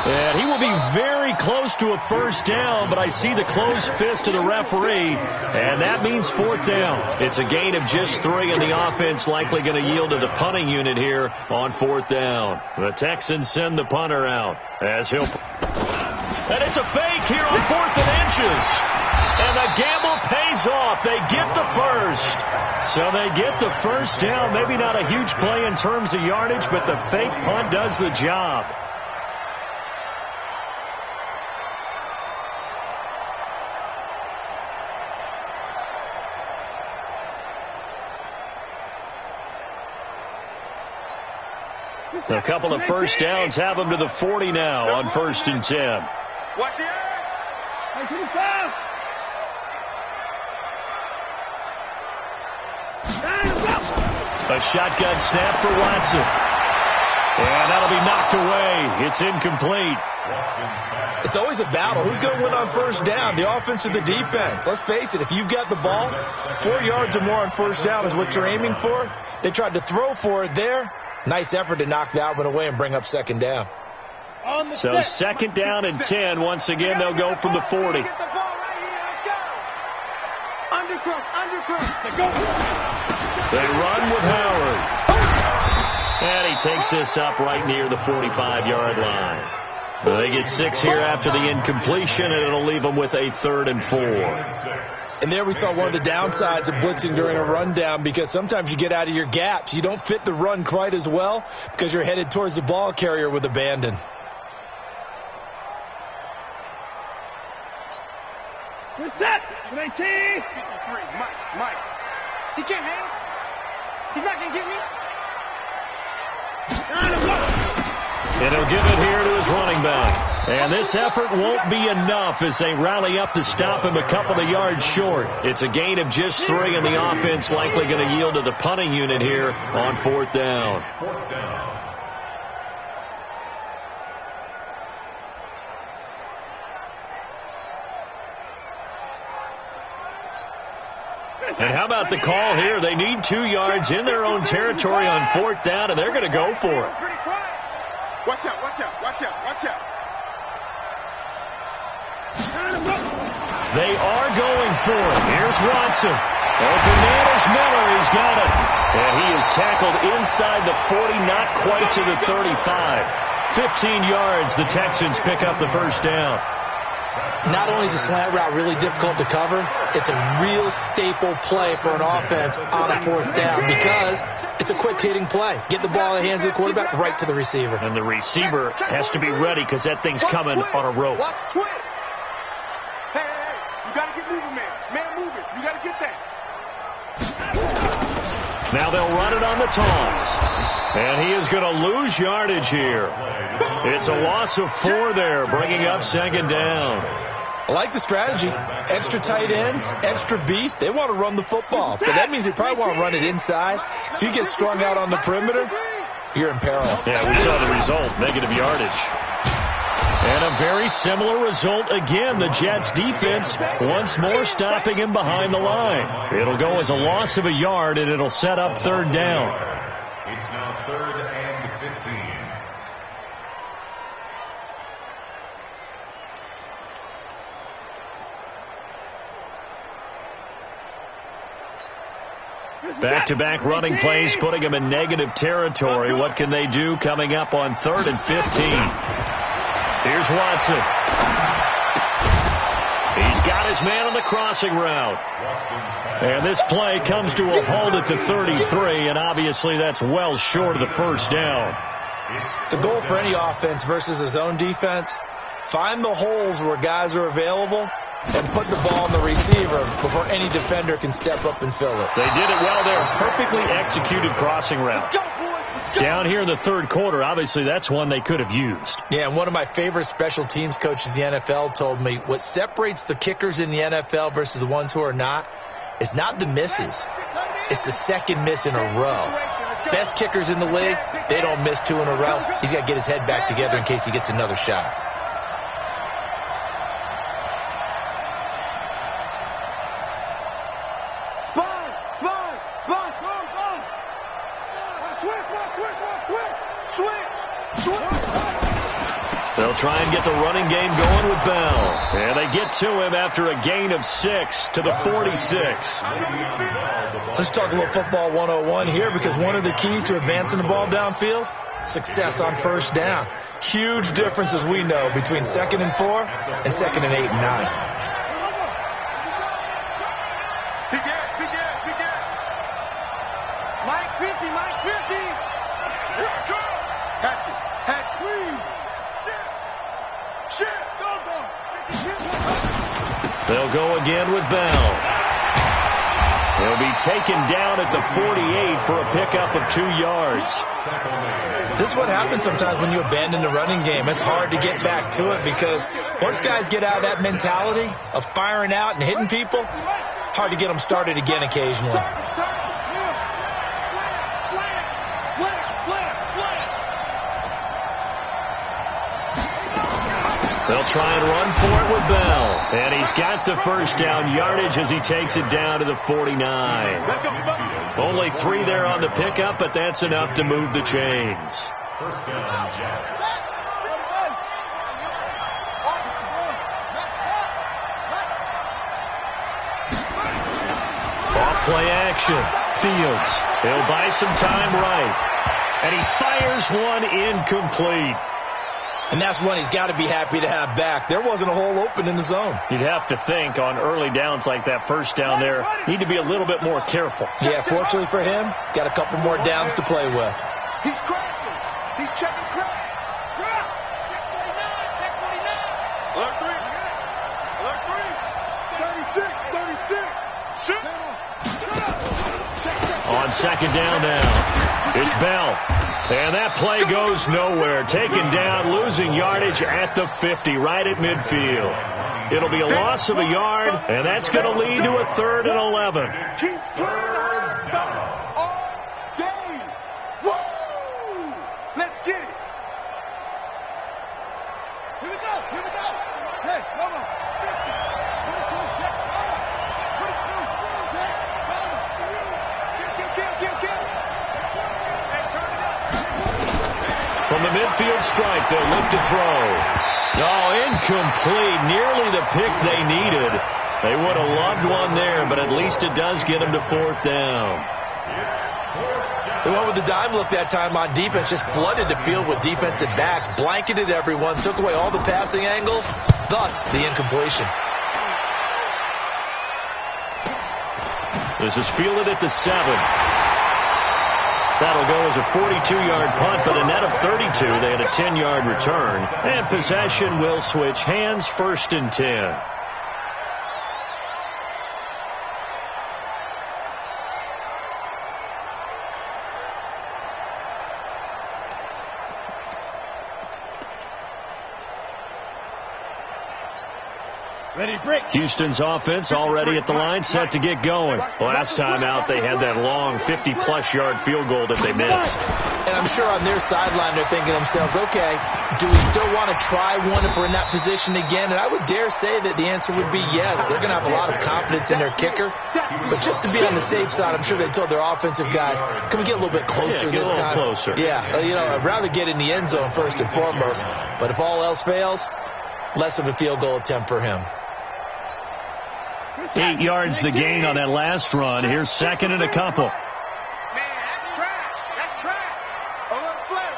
And he will be very close to a first down, but I see the closed fist of the referee, and that means 4th down. It's a gain of just 3, and the offense likely going to yield to the punting unit here on 4th down. The Texans send the punter out as he'll... And it's a fake here on 4th and inches. And the gamble pays off. They get the first. So they get the first down. Maybe not a huge play in terms of yardage, but the fake punt does the job. A couple of first downs have them to the 40 now on 1st and 10. Watch the edge. 25. A shotgun snap for Watson. And that'll be knocked away. It's incomplete. It's always a battle. Who's going to win on first down, the offense or the defense? Let's face it, if you've got the ball, 4 yards or more on first down is what you're aiming for. They tried to throw for it there. Nice effort to knock that one away and bring up second down. So second down and 10. Once again, they'll go from the 40. They run with Howard. And he takes this up right near the 45-yard line. They get 6 here after the incompletion, and it'll leave them with a 3rd and 4. And there we saw one of the downsides of blitzing during a rundown, because sometimes you get out of your gaps. You don't fit the run quite as well because you're headed towards the ball carrier with abandon. We're set. 19. 53. Mike. He can't hang. He's not going to get me. And he'll give it here to his running back. And this effort won't be enough as they rally up to stop him a couple of yards short. It's a gain of just 3, and the offense likely going to yield to the punting unit here on 4th down. And how about the call here? They need 2 yards in their own territory on 4th down, and they're going to go for it. Watch out. They are going for it. Here's Watson. Fernandez Miller, he's got it. And he is tackled inside the 40, not quite to the 35. 15 yards, the Texans pick up the first down. Not only is a slant route really difficult to cover, it's a real staple play for an offense on a 4th down because it's a quick-hitting play. Get the ball in the hands of the quarterback right to the receiver. And the receiver has to be ready because that thing's coming on a rope. Watch twitch. Hey, you got to get moving, man. Man moving. You got to get that. Now they'll run it on the toss. And he is going to lose yardage here. It's a loss of 4 there, bringing up second down. I like the strategy. Extra tight ends, extra beef. They want to run the football. But that means they probably want to run it inside. If you get strung out on the perimeter, you're in peril. Yeah, we saw the result, negative yardage. And a very similar result again. The Jets defense once more stopping him behind the line. It'll go as a loss of a yard, and it'll set up 3rd down. It's now 3rd and 15. Back-to-back running plays, putting them in negative territory. What can they do coming up on 3rd and 15? Here's Watson. He's got his man on the crossing route. And this play comes to a halt at the 33, and obviously that's well short of the first down. The goal for any offense versus his own defense, find the holes where guys are available and put the ball on the receiver before any defender can step up and fill it. They did it well there. Perfectly executed crossing route. Down here in the 3rd quarter, obviously that's one they could have used. Yeah, and one of my favorite special teams coaches in the NFL told me what separates the kickers in the NFL versus the ones who are not is not the misses. It's the second miss in a row. Best kickers in the league, they don't miss 2 in a row. He's got to get his head back together in case he gets another shot. They'll try and get the running game going with Bell. And they get to him after a gain of 6 to the 46. Let's talk a little football 101 here, because one of the keys to advancing the ball downfield, success on first down. Huge difference, as we know, between 2nd and 4 and 2nd and 8 and 9. Mike 50, Mike 50. Here I come. Hatch it. Hatch, squeeze. Shit. Go. They'll go again with Bell. He'll be taken down at the 48 for a pickup of 2 yards. This is what happens sometimes when you abandon the running game. It's hard to get back to it because once guys get out of that mentality of firing out and hitting people, hard to get them started again occasionally. They'll try and run for it with Bell. And he's got the first down yardage as he takes it down to the 49. Only 3 there on the pickup, but that's enough to move the chains. First down, Jets. Off-play action. Fields. He'll buy some time right. And he fires one incomplete. And that's one he's got to be happy to have back. There wasn't a hole open in the zone. You'd have to think on early downs like that first down there, need to be a little bit more careful. Yeah, fortunately for him, got a couple more downs to play with. He's crashing. He's checking crash. Check 49. Check 49. Alert 3. Alert 3. 36. Shoot. On second down now, it's Bell. And that play goes nowhere. Taken down, losing yardage at the 50, right at midfield. It'll be a loss of a yard, and that's going to lead to a 3rd and 11. Keep playing all day. Woo! Let's get it. Here we go. Here we go. Hey, come on. 22, check. 22, check. Kill. From the midfield stripe, they'll look to throw. Oh, incomplete. Nearly the pick they needed. They would have loved one there, but at least it does get them to 4th down. They went with the dime look that time on defense, just flooded the field with defensive backs, blanketed everyone, took away all the passing angles, thus the incompletion. This is fielded at the 7. That'll go as a 42-yard punt, but a net of 32. They had a 10-yard return. And possession will switch hands, 1st and 10. Ready, break. Houston's offense already at the line, set to get going. Last time out, they had that long 50-plus yard field goal that they missed. And I'm sure on their sideline, they're thinking to themselves, okay, do we still want to try one if we're in that position again? And I would dare say that the answer would be yes. They're going to have a lot of confidence in their kicker. But just to be on the safe side, I'm sure they told their offensive guys, can we get a little bit closer this time? Closer. Yeah, I'd rather get in the end zone first and foremost. But if all else fails, less of a field goal attempt for him. 8 yards the gain on that last run. Here's 2nd and a couple. Man, that's trash. That's trash. Alert flare.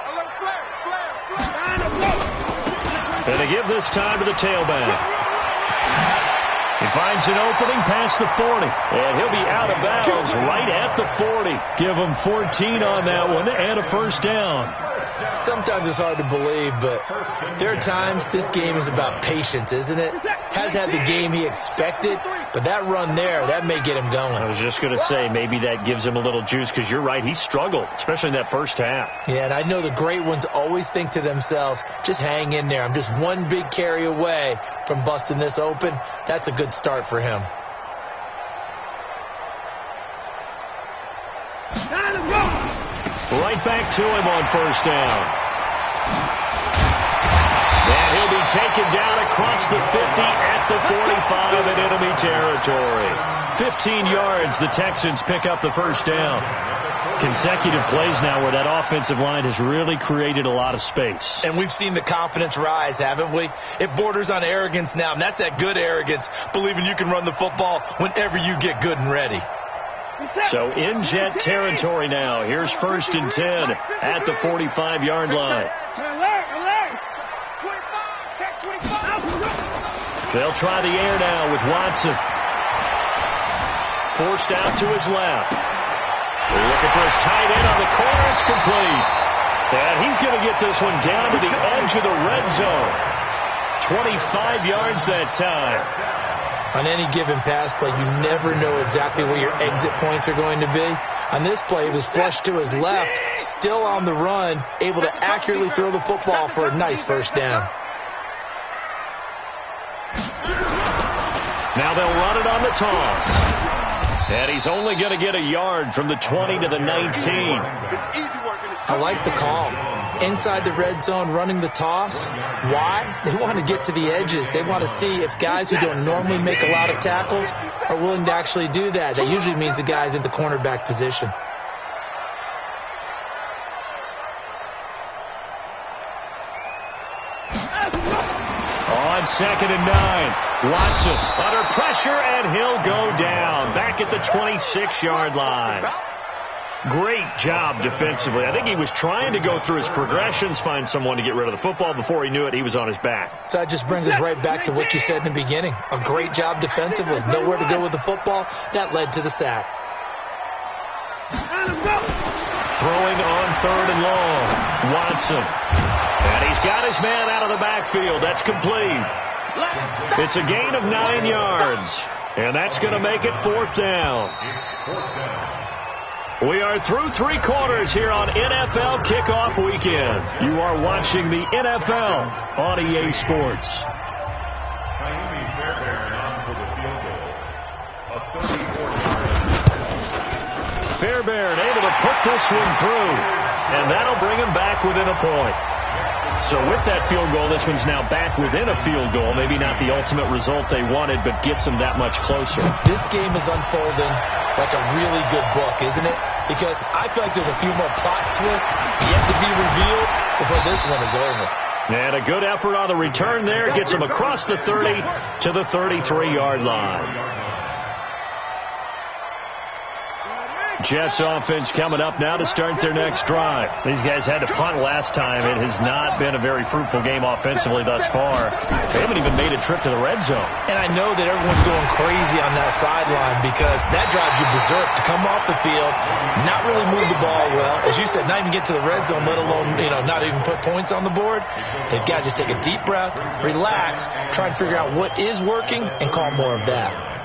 And they give this time to the tailback. He finds an opening past the 40. And he'll be out of bounds right at the 40. Give him 14 on that one and a first down. Sometimes it's hard to believe, but there are times this game is about patience, isn't it? Has had the game he expected, but that run there, that may get him going. I was just going to say, maybe that gives him a little juice, because you're right, he struggled, especially in that first half. Yeah, and I know the great ones always think to themselves, just hang in there. I'm just one big carry away from busting this open. That's a good start for him. Right back to him on first down. And he'll be taken down across the 50 at the 45 in enemy territory. 15 yards, the Texans pick up the first down. Consecutive plays now where that offensive line has really created a lot of space. And we've seen the confidence rise, haven't we? It borders on arrogance now, and that's that good arrogance, believing you can run the football whenever you get good and ready. So in Jet territory now. Here's 1st and 10 at the 45-yard line. Alert. 25. Check 25. They'll try the air now with Watson. Forced out to his left. They're looking for his tight end on the corner. It's complete. And he's going to get this one down to the edge of the red zone. 25 yards that time. On any given pass play, you never know exactly where your exit points are going to be. On this play, he was flushed to his left, still on the run, able to accurately throw the football for a nice first down. Now they'll run it on the toss. And he's only going to get a yard from the 20 to the 19. It's easy work in this I like the call. Inside the red zone, running the toss. Why? They want to get to the edges. They want to see if guys who don't normally make a lot of tackles are willing to actually do that. That usually means the guys in the cornerback position. On 2nd and 9, Watson under pressure, and he'll go down back at the 26-yard line. Great job defensively. I think he was trying to go through his progressions, find someone to get rid of the football. Before he knew it, he was on his back. So that just brings us right back to what you said in the beginning. A great job defensively. Nowhere to go with the football. That led to the sack. Throwing on 3rd and long, Watson. And he's got his man out of the backfield. That's complete. It's a gain of 9 yards. And that's going to make it 4th down. We are through 3 quarters here on NFL Kickoff Weekend. You are watching the NFL on EA Sports. Naomi Fairbairn on for the field goal. A 34-yard. Fairbairn able to put this one through. And that'll bring him back within a point. So with that field goal, this one's now back within a field goal. Maybe not the ultimate result they wanted, but gets them that much closer. This game is unfolding like a really good book, isn't it? Because I feel like there's a few more plot twists yet to be revealed before this one is over. And a good effort on the return there. Gets them across the 30 to the 33-yard line. Jets offense coming up now to start their next drive. These guys had to punt last time. It has not been a very fruitful game offensively thus far. They haven't even made a trip to the red zone. And I know that everyone's going crazy on that sideline because that drives you berserk to come off the field, not really move the ball well. As you said, not even get to the red zone, let alone, not even put points on the board. They've got to just take a deep breath, relax, try and figure out what is working and call more of that.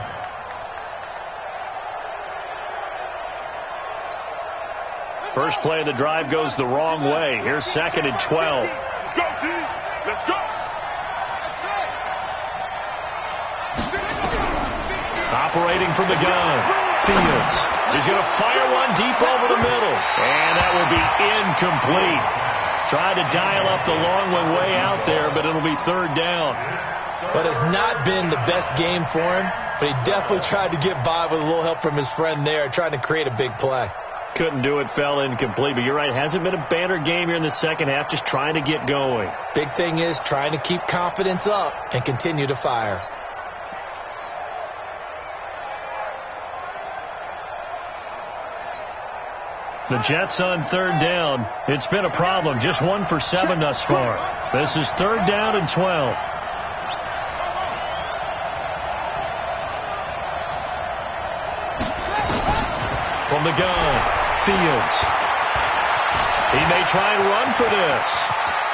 First play of the drive goes the wrong way. Here's 2nd and 12. Let's go, D. Let's go. Operating from the gun. Fields. He's going to fire one deep over the middle. And that will be incomplete. Tried to dial up the long one way out there, but it'll be 3rd down. But it's not been the best game for him, but he definitely tried to get by with a little help from his friend there, trying to create a big play. Couldn't do it, fell incomplete. But you're right, hasn't been a banner game here in the second half, just trying to get going. Big thing is trying to keep confidence up and continue to fire. The Jets on 3rd down. It's been a problem. Just 1 for 7 thus far. This is 3rd down and 12. From the gun, Fields. He may try and run for this.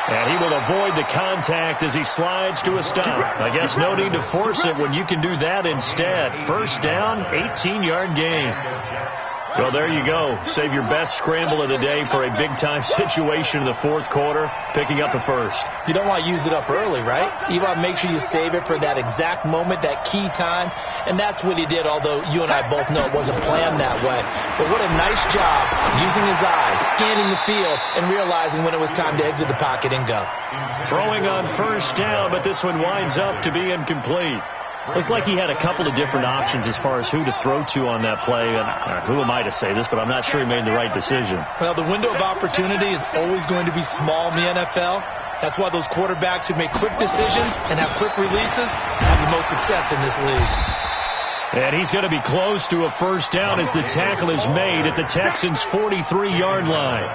And he will avoid the contact as he slides to a stop. I guess no need to force it when you can do that instead. 1st down, 18-yard gain. Well, there you go. Save your best scramble of the day for a big-time situation in the 4th quarter, picking up the 1st. You don't want to use it up early, right? You want to make sure you save it for that exact moment, that key time. And that's what he did, although you and I both know it wasn't planned that way. But what a nice job using his eyes, scanning the field, and realizing when it was time to exit the pocket and go. Throwing on 1st down, but this one winds up to be incomplete. Looked like he had a couple of different options as far as who to throw to on that play. And who am I to say this, but I'm not sure he made the right decision. Well, the window of opportunity is always going to be small in the NFL. That's why those quarterbacks who make quick decisions and have quick releases have the most success in this league. And he's going to be close to a 1st down as the tackle is made at the Texans' 43-yard line.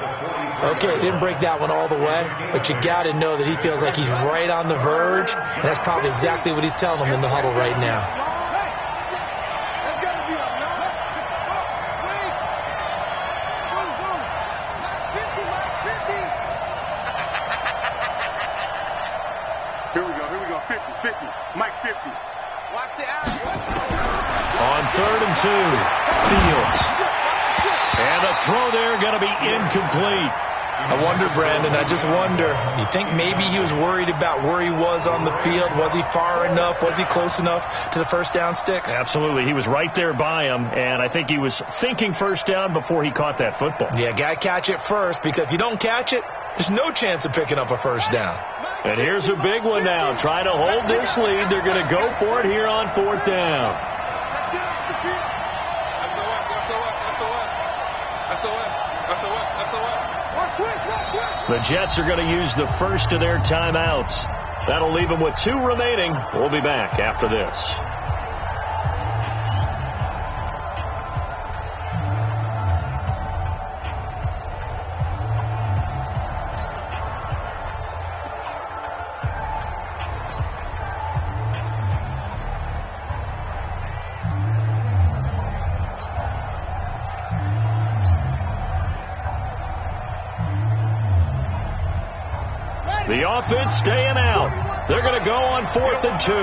Okay, didn't break that one all the way, but you got to know that he feels like he's right on the verge, and that's probably exactly what he's telling them in the huddle right now. Here we go. 50. Mike 50. Watch the average. On 3rd and 2, Fields. And the throw there going to be incomplete. I wonder, Brandon, I just wonder, you think maybe he was worried about where he was on the field? Was he far enough? Was he close enough to the first down sticks? Absolutely. He was right there by him, and I think he was thinking first down before he caught that football. Yeah, got to catch it first, because if you don't catch it, there's no chance of picking up a first down. And here's a big one now. Trying to hold this lead. They're going to go for it here on fourth down. Let's get off the field. The Jets are going to use the first of their timeouts. That'll leave them with 2 remaining. We'll be back after this. The offense staying out. They're going to go on 4th and 2. Hey,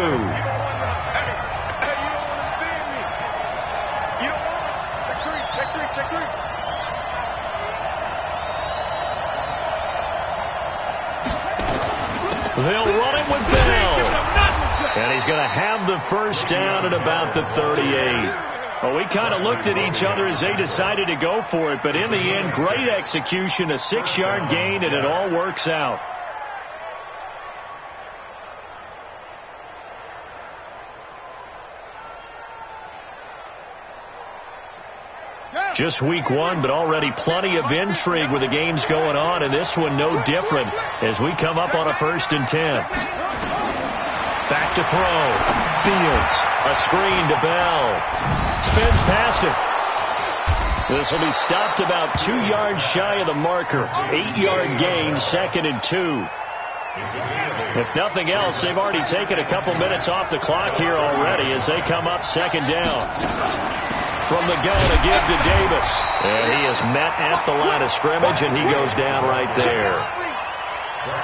you don't want to see me. You don't want to. Check three. They'll run it with Bell. And he's going to have the first down at about the 38. Well, we kind of looked at each other as they decided to go for it, but in the end, great execution, a 6-yard gain, and it all works out. Just week 1, but already plenty of intrigue with the games going on, and this one no different as we come up on a 1st and 10. Back to throw. Fields. A screen to Bell. Spins past it. This will be stopped about 2 yards shy of the marker. 8-yard gain, 2nd and 2. If nothing else, they've already taken a couple minutes off the clock here already as they come up 2nd down. From the gun, a give to Davis. And he is met at the line of scrimmage, and he goes down right there.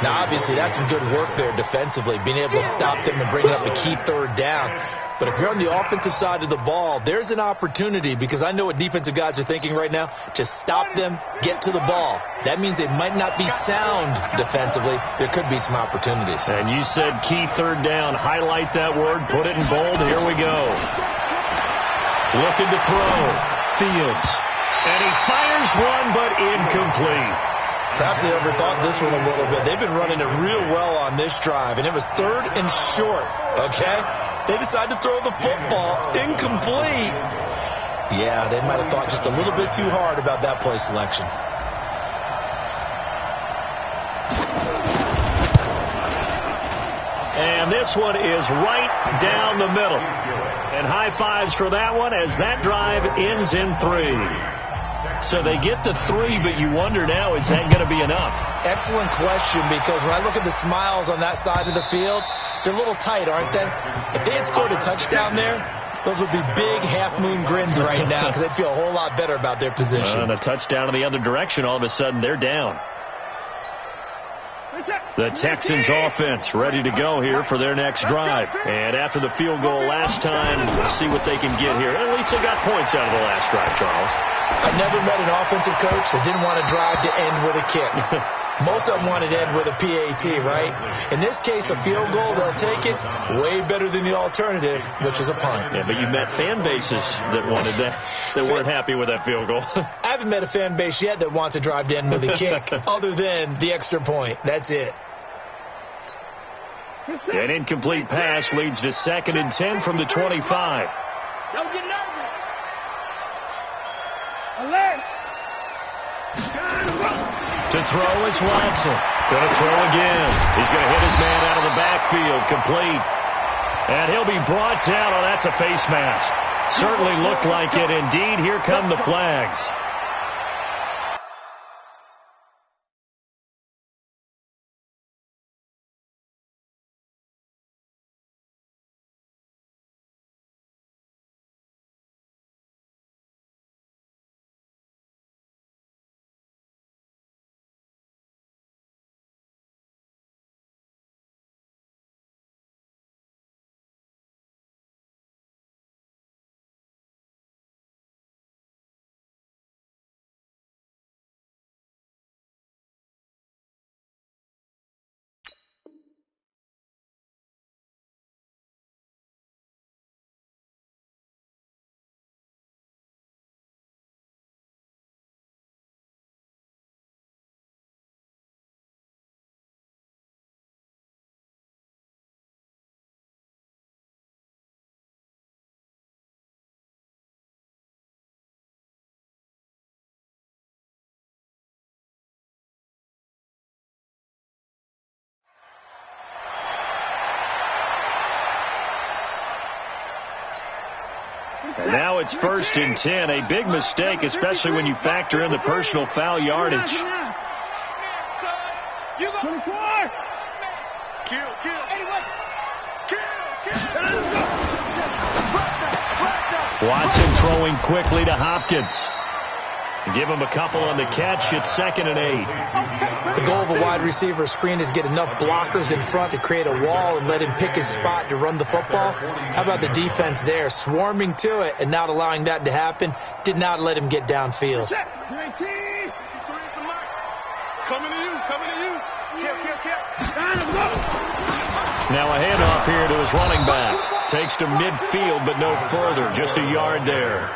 Now, obviously, that's some good work there defensively, being able to stop them and bring up a key 3rd down. But if you're on the offensive side of the ball, there's an opportunity, because I know what defensive guys are thinking right now, to stop them, get to the ball. That means they might not be sound defensively. There could be some opportunities. And you said key 3rd down. Highlight that word. Put it in bold. Here we go. Looking to throw. Fields. And he fires one, but incomplete. Perhaps they overthought this one a little bit. They've been running it real well on this drive, and it was 3rd and short, okay? They decided to throw the football. Incomplete. Yeah, they might have thought just a little bit too hard about that play selection. And this one is right down the middle. And high fives for that one as that drive ends in 3. So they get the 3, but you wonder now, is that going to be enough? Excellent question, because when I look at the smiles on that side of the field, they're a little tight, aren't they? If they had scored a touchdown there, those would be big half-moon grins right now, because they'd feel a whole lot better about their position. And a touchdown in the other direction, all of a sudden they're down. The Texans offense ready to go here for their next drive. And after the field goal last time, we'll see what they can get here. At least they got points out of the last drive, Charles. I've never met an offensive coach that didn't want to drive to end with a kick. Most of them wanted to end with a PAT, right? In this case, a field goal, they'll take it way better than the alternative, which is a punt. Yeah, but you met fan bases that wanted that, that weren't happy with that field goal. I haven't met a fan base yet that wants to drive to end with a kick, other than the extra point. That's it. An incomplete pass leads to 2nd and 10 from the 25. Don't get nervous. Alert. To throw is Watson. Going to throw again. He's going to hit his man out of the backfield. Complete. And he'll be brought down. Oh, that's a face mask. Certainly looked like it. Indeed, here come the flags. And now it's 1st and 10. A big mistake, especially when you factor in the personal foul yardage. 24. Kill. Watson throwing quickly to Hopkins. Give him a couple on the catch. It's 2nd and 8. The goal of a wide receiver screen is get enough blockers in front to create a wall and let him pick his spot to run the football. How about the defense there, swarming to it and not allowing that to happen? Did not let him get downfield. 19. Coming to you. Kill. Now a handoff here to his running back. Takes to midfield, but no further. Just a yard there.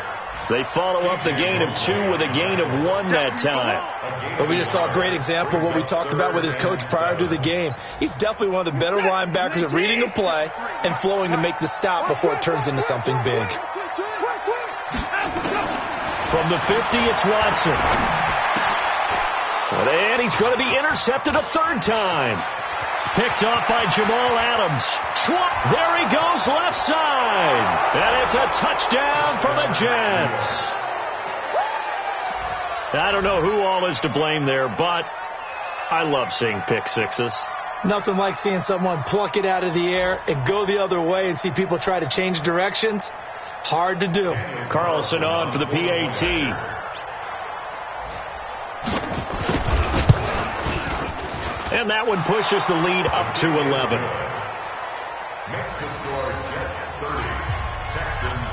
They follow up the gain of 2 with a gain of 1 that time. But we just saw a great example of what we talked about with his coach prior to the game. He's definitely one of the better linebackers at reading a play and flowing to make the stop before it turns into something big. From the 50, it's Watson. And he's going to be intercepted a 3rd time. Picked off by Jamal Adams. There he goes, left side. And it's a touchdown for the Jets. I don't know who all is to blame there, but I love seeing pick sixes. Nothing like seeing someone pluck it out of the air and go the other way and see people try to change directions. Hard to do. Carlson on for the PAT. And that one pushes the lead up to 11. Next to score, Jets 30, Texans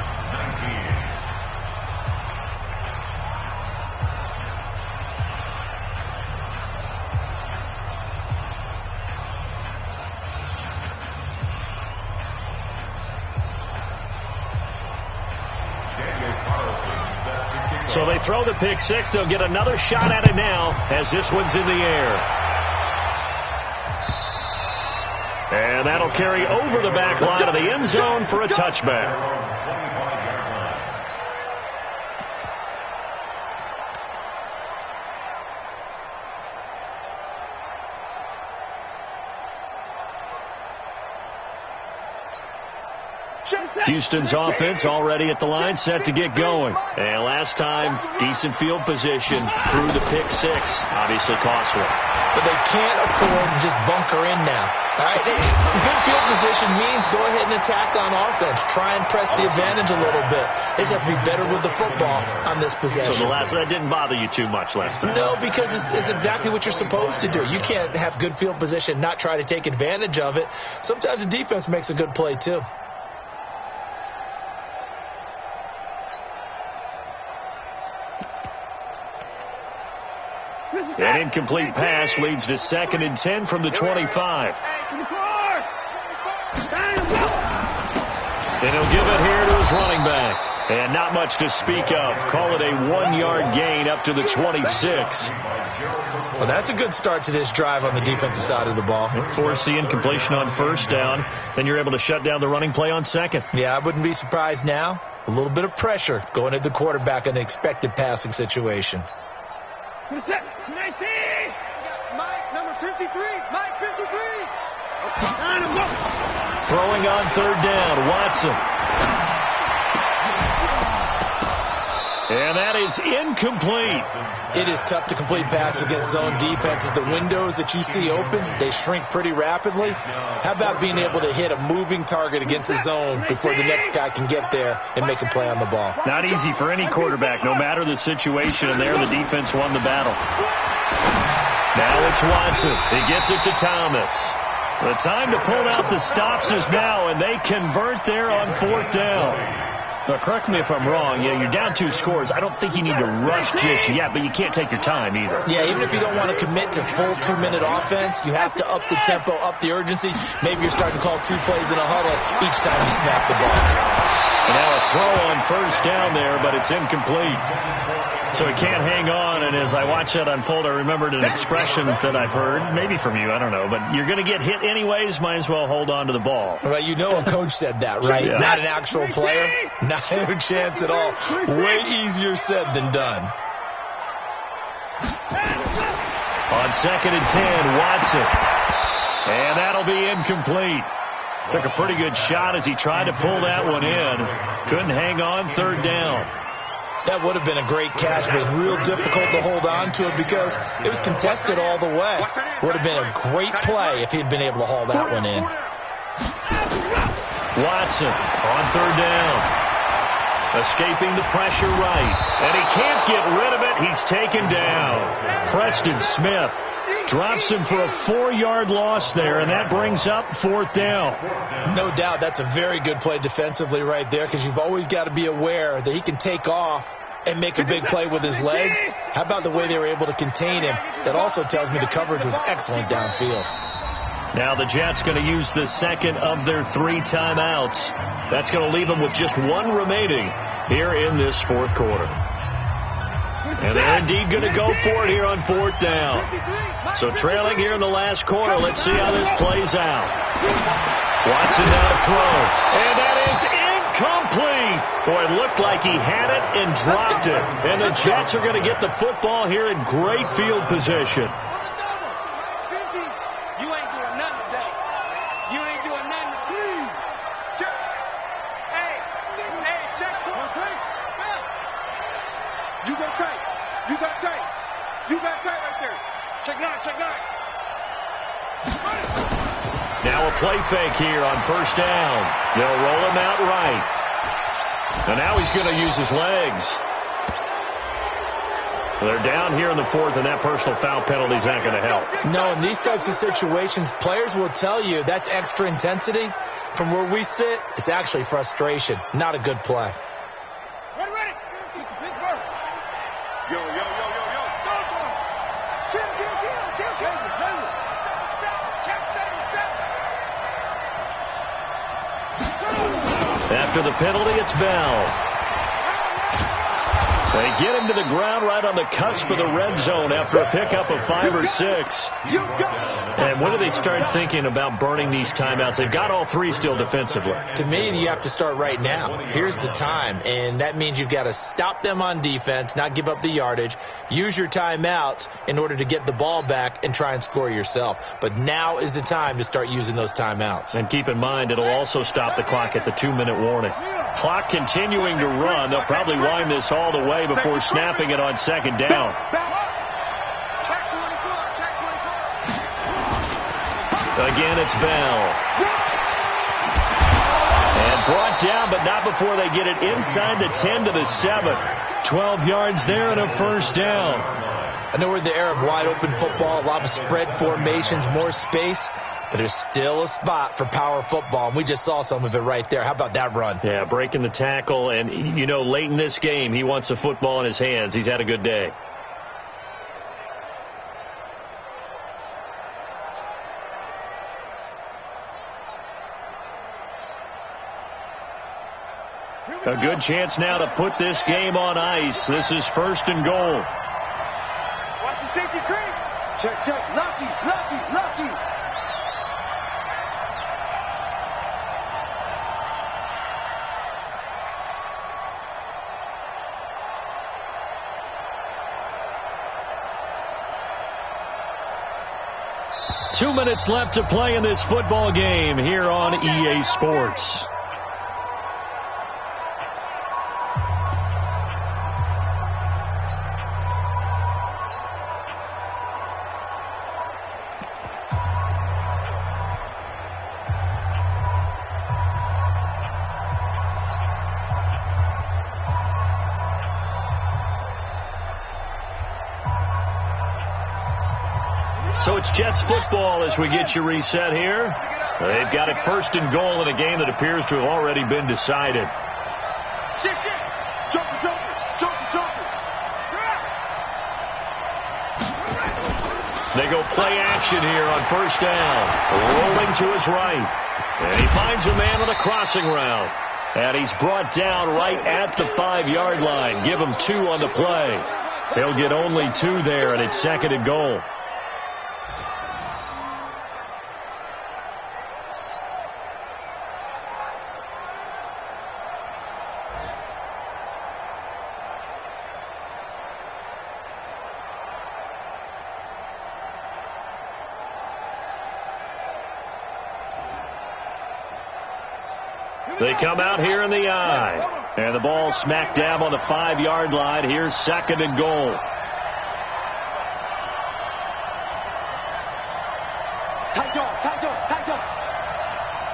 19. So they throw the pick six. They'll get another shot at it now as this one's in the air. And that'll carry over the back line of the end zone for a touchback. Houston's offense already at the line, set to get going. And last time, decent field position through the pick six. Obviously costly. But they can't afford to just bunker in now. All right, good field position means go ahead and attack on offense. Try and press the advantage a little bit. They just have to be better with the football on this possession. So that didn't bother you too much last time? No, because it's exactly what you're supposed to do. You can't have good field position, not try to take advantage of it. Sometimes the defense makes a good play, too. An incomplete pass leads to 2nd and 10 from the 25. And he'll give it here to his running back. And not much to speak of. Call it a 1-yard gain up to the 26. Well, that's a good start to this drive on the defensive side of the ball. Force the incompletion on first down. Then you're able to shut down the running play on second. Yeah, I wouldn't be surprised now. A little bit of pressure going at the quarterback in an expected passing situation. 19. Mike, number 53. Mike, 53. Throwing on 3rd down, Watson. And that is incomplete. It is tough to complete passes against zone defenses. The windows that you see open, they shrink pretty rapidly. How about being able to hit a moving target against the zone before the next guy can get there and make a play on the ball? Not easy for any quarterback, no matter the situation. And there, the defense won the battle. Now it's Watson. He gets it to Thomas. The time to pull out the stops is now, and they convert there on 4th down. Now, correct me if I'm wrong. Yeah, you're down 2 scores. I don't think you need to rush just yet, but you can't take your time either. Yeah, even if you don't want to commit to full 2-minute offense, you have to up the tempo, up the urgency. Maybe you're starting to call 2 plays in a huddle each time you snap the ball. And now a throw on first down there, but it's incomplete. So he can't hang on, and as I watch that unfold, I remembered an expression that I've heard, maybe from you, I don't know, but you're going to get hit anyways, might as well hold on to the ball. Well, you know a coach said that, right? Yeah. Not an actual player. Not a chance at all. Way easier said than done. On 2nd and 10, Watson. And that'll be incomplete. Took a pretty good shot as he tried to pull that one in. Couldn't hang on, third down. That would have been a great catch, but it was real difficult to hold on to it because it was contested all the way. Would have been a great play if he'd been able to haul that one in. Watson on third down. Escaping the pressure right. And he can't get rid of it. He's taken down. Preston Smith drops him for a 4-yard loss there, and that brings up fourth down. No doubt that's a very good play defensively right there because you've always got to be aware that he can take off and make a big play with his legs. How about the way they were able to contain him? That also tells me the coverage was excellent downfield. Now the Jets going to use the second of their 3 timeouts. That's going to leave them with just 1 remaining here in this fourth quarter. And they're indeed going to go for it here on fourth down. So trailing here in the last quarter, let's see how this plays out. Watson now to throw. And that is incomplete. Boy, it looked like he had it and dropped it. And the Jets are going to get the football here in great field position. Now a play fake here on first down. They'll roll him out right. And now he's going to use his legs. They're down here in the fourth, and that personal foul penalty is not going to help. No, in these types of situations, players will tell you that's extra intensity. From where we sit, it's actually frustration. Not a good play. Ready. Yo. After the penalty, it's Bell. They get him to the ground right on the cusp of the red zone after a pickup of 5 or 6. And when do they start thinking about burning these timeouts? They've got all 3 still defensively. To me, you have to start right now. Here's the time, and that means you've got to stop them on defense, not give up the yardage, use your timeouts in order to get the ball back and try and score yourself. But now is the time to start using those timeouts. And keep in mind, it'll also stop the clock at the 2-minute warning. Clock continuing to run. They'll probably wind this all the way before snapping it on second down. Again, it's Bell. And brought down, but not before they get it inside the 10 to the 7. 12 yards there and a first down. I know we're in the era of wide-open football, a lot of spread formations, more space, but there's still a spot for power football, and we just saw some of it right there. How about that run? Yeah, breaking the tackle, and, you know, late in this game, he wants the football in his hands. He's had a good day. A good chance now to put this game on ice. This is first and goal. Watch the safety creep. Check. Lucky. Two minutes left to play in this football game here on EA Sports. So it's Jets football as we get you reset here. They've got it first and goal in a game that appears to have already been decided. They go play action here on first down. Rolling to his right. And he finds a man on the crossing route. And he's brought down right at the 5-yard line. Give him 2 on the play. He'll get only 2 there, and it's second and goal. They come out here in the I. And the ball smack dab on the 5-yard line. Here's 2nd and goal. Tight dog, tight dog, tight dog.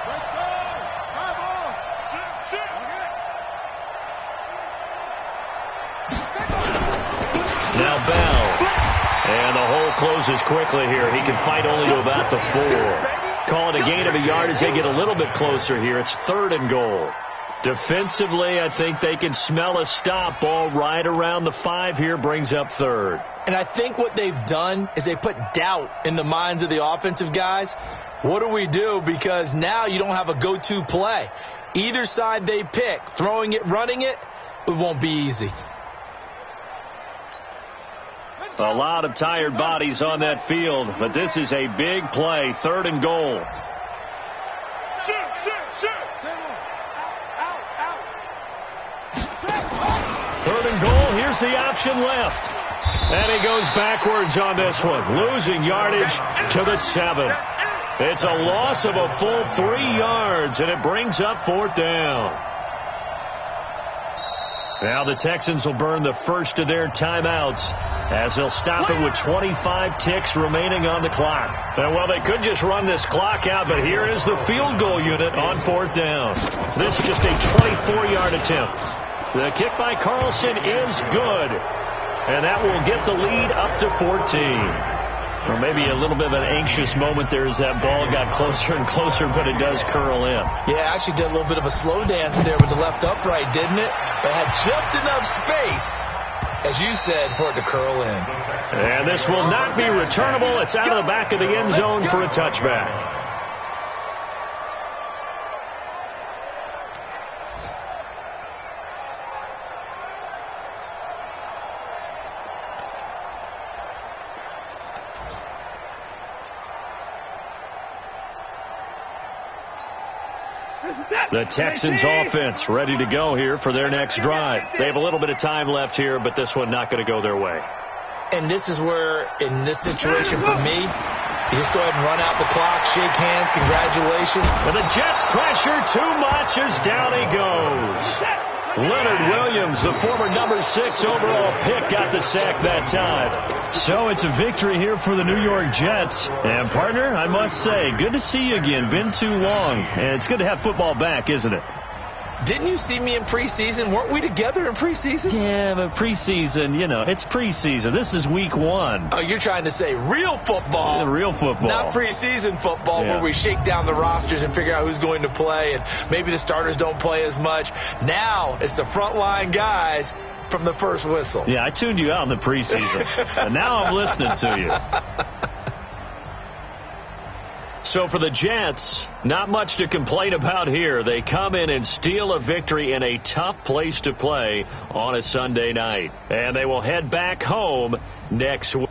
Let's go. Come on. Sit. Now Bell. And the hole closes quickly here. He can fight only to about the 4. Call it a gain of a yard as they get a little bit closer here. It's 3rd and goal. Defensively, I think they can smell a stop. Ball right around the 5 here, brings up 3rd. And I think what they've done is they put doubt in the minds of the offensive guys. What do we do? Because now you don't have a go-to play. Either side they pick, throwing it, running it, it won't be easy. A lot of tired bodies on that field, but this is a big play. 3rd and goal. Third and goal. Here's the option left. And he goes backwards on this one, losing yardage to the 7. It's a loss of a full 3 yards, and it brings up 4th down. Now the Texans will burn the first of their timeouts as they'll stop it with 25 ticks remaining on the clock. And, well, they could just run this clock out, but here is the field goal unit on 4th down. This is just a 24-yard attempt. The kick by Carlson is good, and that will get the lead up to 14. Or maybe a little bit of an anxious moment there as that ball got closer and closer, but it does curl in. Yeah, actually did a little bit of a slow dance there with the left upright, didn't it? But had just enough space, as you said, for it to curl in. And this will not be returnable. It's out of the back of the end zone for a touchback. The Texans offense ready to go here for their next drive. They have a little bit of time left here, but this one not going to go their way. And this is where, in this situation for me, you just go ahead and run out the clock, shake hands, congratulations. And the Jets pressure too much as down he goes. Leonard Williams, the former number 6 overall pick, got the sack that time. So it's a victory here for the New York Jets. And, partner, I must say, good to see you again. Been too long. And it's good to have football back, isn't it? Didn't you see me in preseason? Weren't we together in preseason? Yeah, but preseason, you know, it's preseason. This is week 1. Oh, you're trying to say real football. Yeah, real football. Not preseason football where we shake down the rosters and figure out who's going to play, and maybe the starters don't play as much. Now it's the frontline guys from the first whistle. Yeah, I tuned you out in the preseason, and now I'm listening to you. So for the Jets, not much to complain about here. They come in and steal a victory in a tough place to play on a Sunday night. And they will head back home next week.